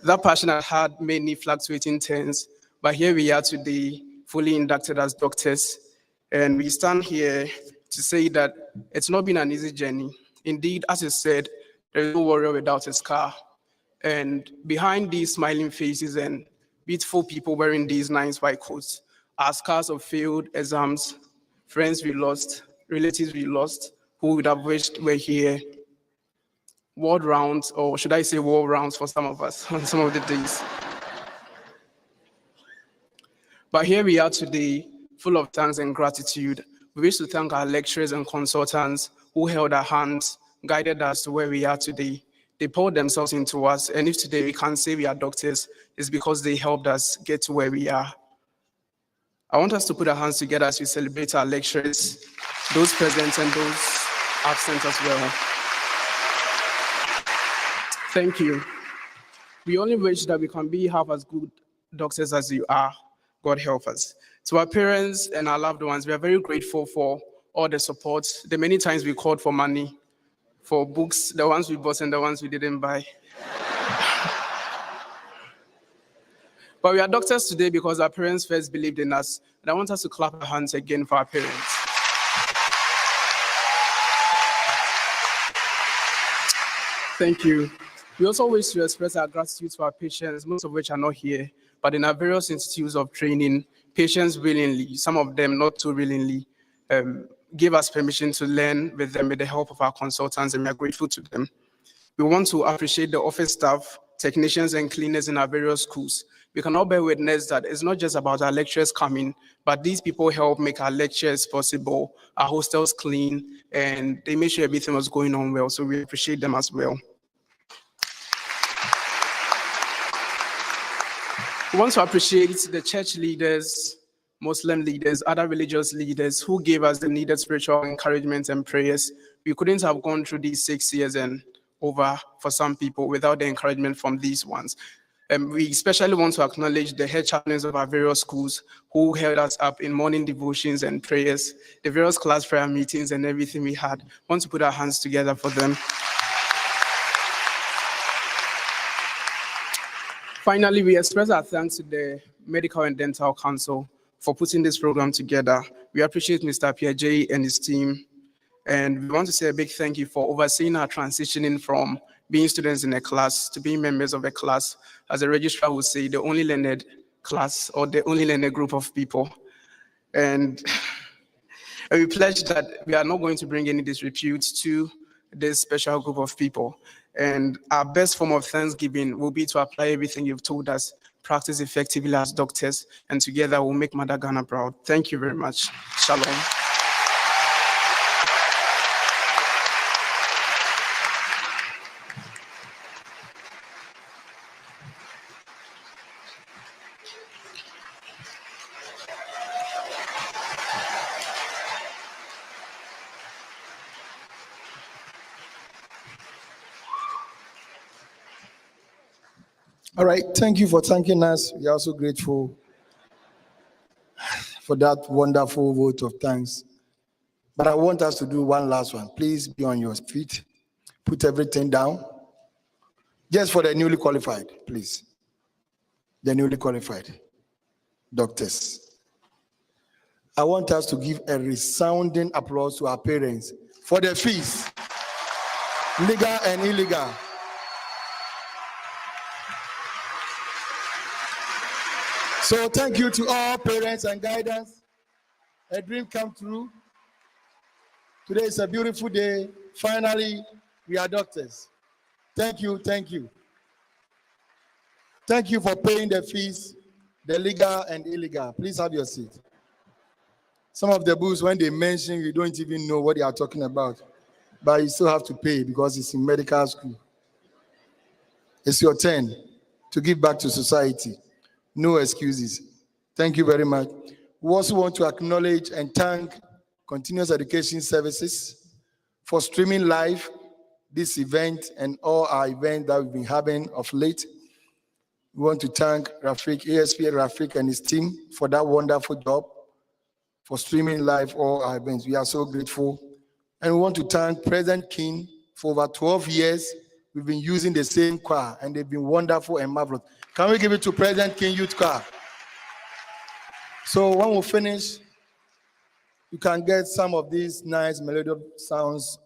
Speaker 6: That passion had many fluctuating turns, but here we are today, fully inducted as doctors, and we stand here to say that it's not been an easy journey. Indeed, as is said, there is no warrior without a scar. And behind these smiling faces and beautiful people wearing these nice white coats are scars of failed exams, friends we lost, relatives we lost, who would have wished were here. World rounds, or should I say war rounds for some of us on some of the days. But here we are today, full of thanks and gratitude. We wish to thank our lecturers and consultants who held our hands, guided us to where we are today. They poured themselves into us, and if today we can't say we are doctors, it's because they helped us get to where we are. I want us to put our hands together as we celebrate our lecturers, those present and those absent as well. Thank you. We only wish that we can be half as good doctors as you are. God help us. To our parents and our loved ones, we are very grateful for all the support. The many times we called for money, for books, the ones we bought and the ones we didn't buy. But we are doctors today because our parents first believed in us. And I want us to clap our hands again for our parents. Thank you. We also wish to express our gratitude to our patients, most of which are not here, but in our various institutes of training, patients willingly, some of them not too willingly, gave us permission to learn with them with the help of our consultants, and we are grateful to them. We want to appreciate the office staff, technicians, and cleaners in our various schools. We can all bear witness that it's not just about our lecturers coming, but these people help make our lectures possible, our hostels clean, and they made sure everything was going on well, so we appreciate them as well. We want to appreciate the church leaders, Muslim leaders, other religious leaders who gave us the needed spiritual encouragement and prayers. We couldn't have gone through these 6 years and over for some people without the encouragement from these ones. We especially want to acknowledge the head chaplains of our various schools who held us up in morning devotions and prayers, the various class prayer meetings and everything we had. Want to put our hands together for them. Finally, we express our thanks to the Medical and Dental Council for putting this program together. We appreciate Mr. Piaget and his team. And we want to say a big thank you for overseeing our transitioning from being students in a class to being members of a class, as the registrar would say, the only learned class or the only learned group of people. And we pledge that we are not going to bring any disrepute to this special group of people. And our best form of thanksgiving will be to apply everything you've told us, practice effectively as doctors, and together we'll make Mother Ghana proud. Thank you very much. Shalom.
Speaker 1: All right, thank you for thanking us. We are also grateful for that wonderful vote of thanks. But I want us to do one last one. Please be on your feet. Put everything down. Just for the newly qualified, please. The newly qualified doctors. I want us to give a resounding applause to our parents for their fees, legal and illegal. So thank you to all parents and guidance. A dream come true. Today is a beautiful day. Finally, we are doctors. Thank you, thank you. Thank you for paying the fees, the legal and illegal. Please have your seat. Some of the books, when they mention, you don't even know what they are talking about. But you still have to pay because it's in medical school. It's your turn to give back to society. No excuses. Thank you very much. We also want to acknowledge and thank Continuous Education Services for streaming live this event and all our events that we've been having of late. We want to thank Rafik, ASP Rafik and his team for that wonderful job for streaming live all our events. We are so grateful. And we want to thank President King for over 12 years. We've been using the same choir and they've been wonderful and marvelous. Can we give it to President King Youth Choir? So when we finish, you can get some of these nice melodious sounds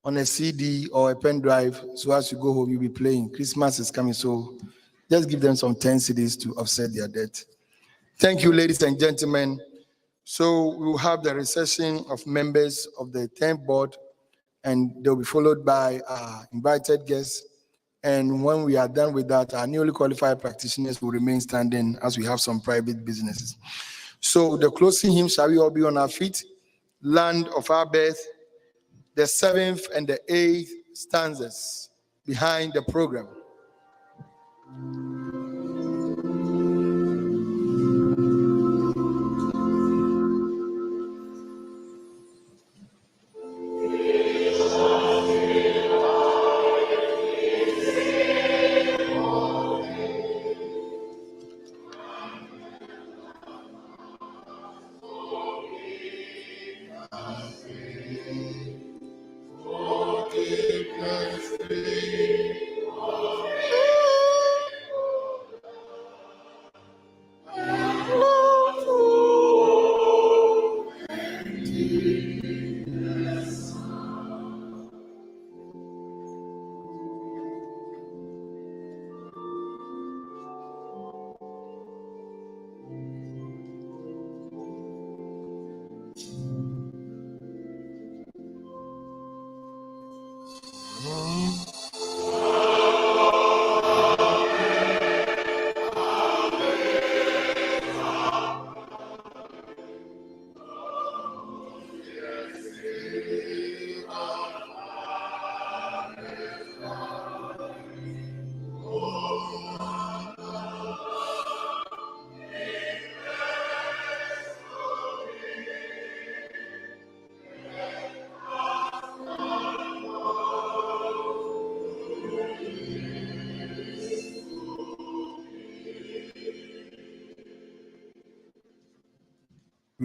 Speaker 1: on a CD or a pen drive. So as you go home, you'll be playing. Christmas is coming, so just give them some 10 CDs to offset their debt. Thank you, ladies and gentlemen. So we'll have the recession of members of the 10th board, and they'll be followed by invited guests. And when we are done with that, our newly qualified practitioners will remain standing as we have some private businesses. So the closing hymn, shall we all be on our feet? Land of our birth, the 7th and the 8th stanzas behind the program.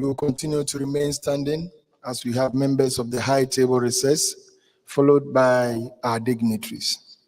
Speaker 1: We will continue to remain standing as we have members of the high table recess, followed by our dignitaries.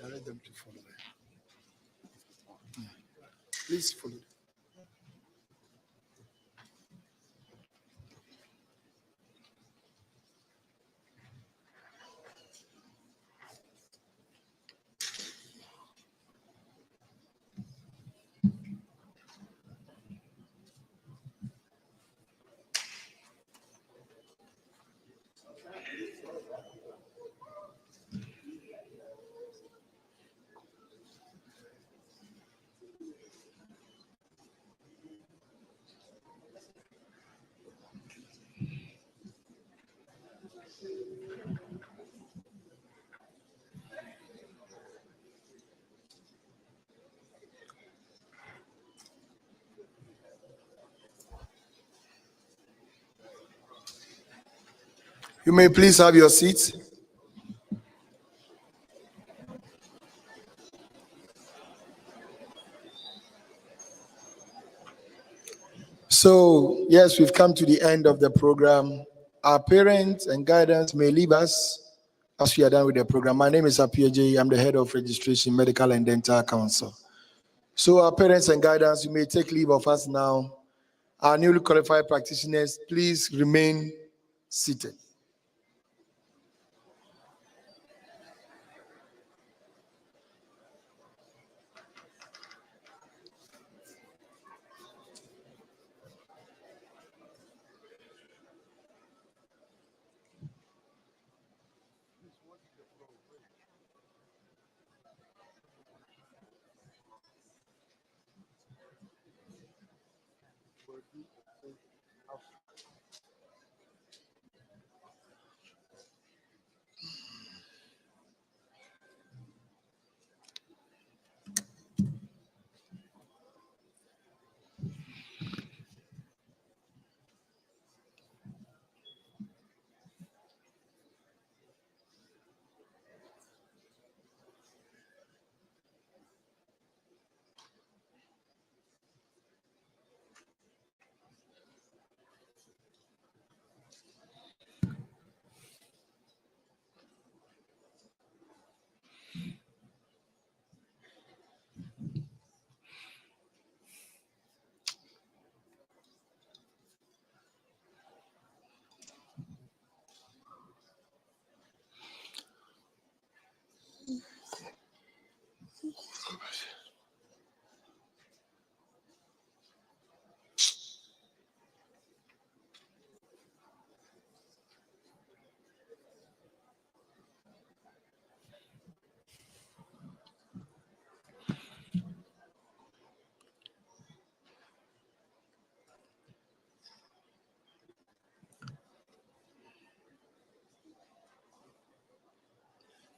Speaker 1: Direct them to follow. Please follow. You may please have your seats. So, yes, we've come to the end of the program. Our parents and guidance may leave us as we are done with the program. My name is Apia. I'm the head of registration, Medical and Dental Council. So, our parents and guidance, you may take leave of us now. Our newly qualified practitioners, please remain seated.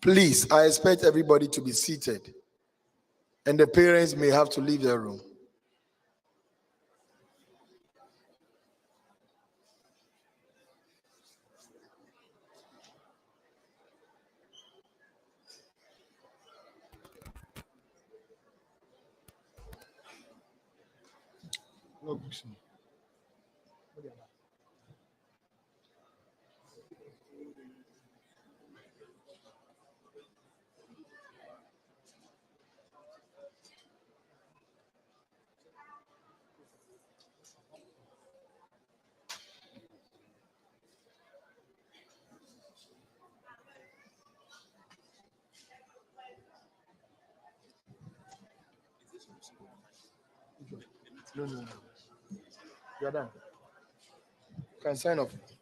Speaker 1: Please, I expect everybody to be seated, and the parents may have to leave the room. No. You're done. You can sign off.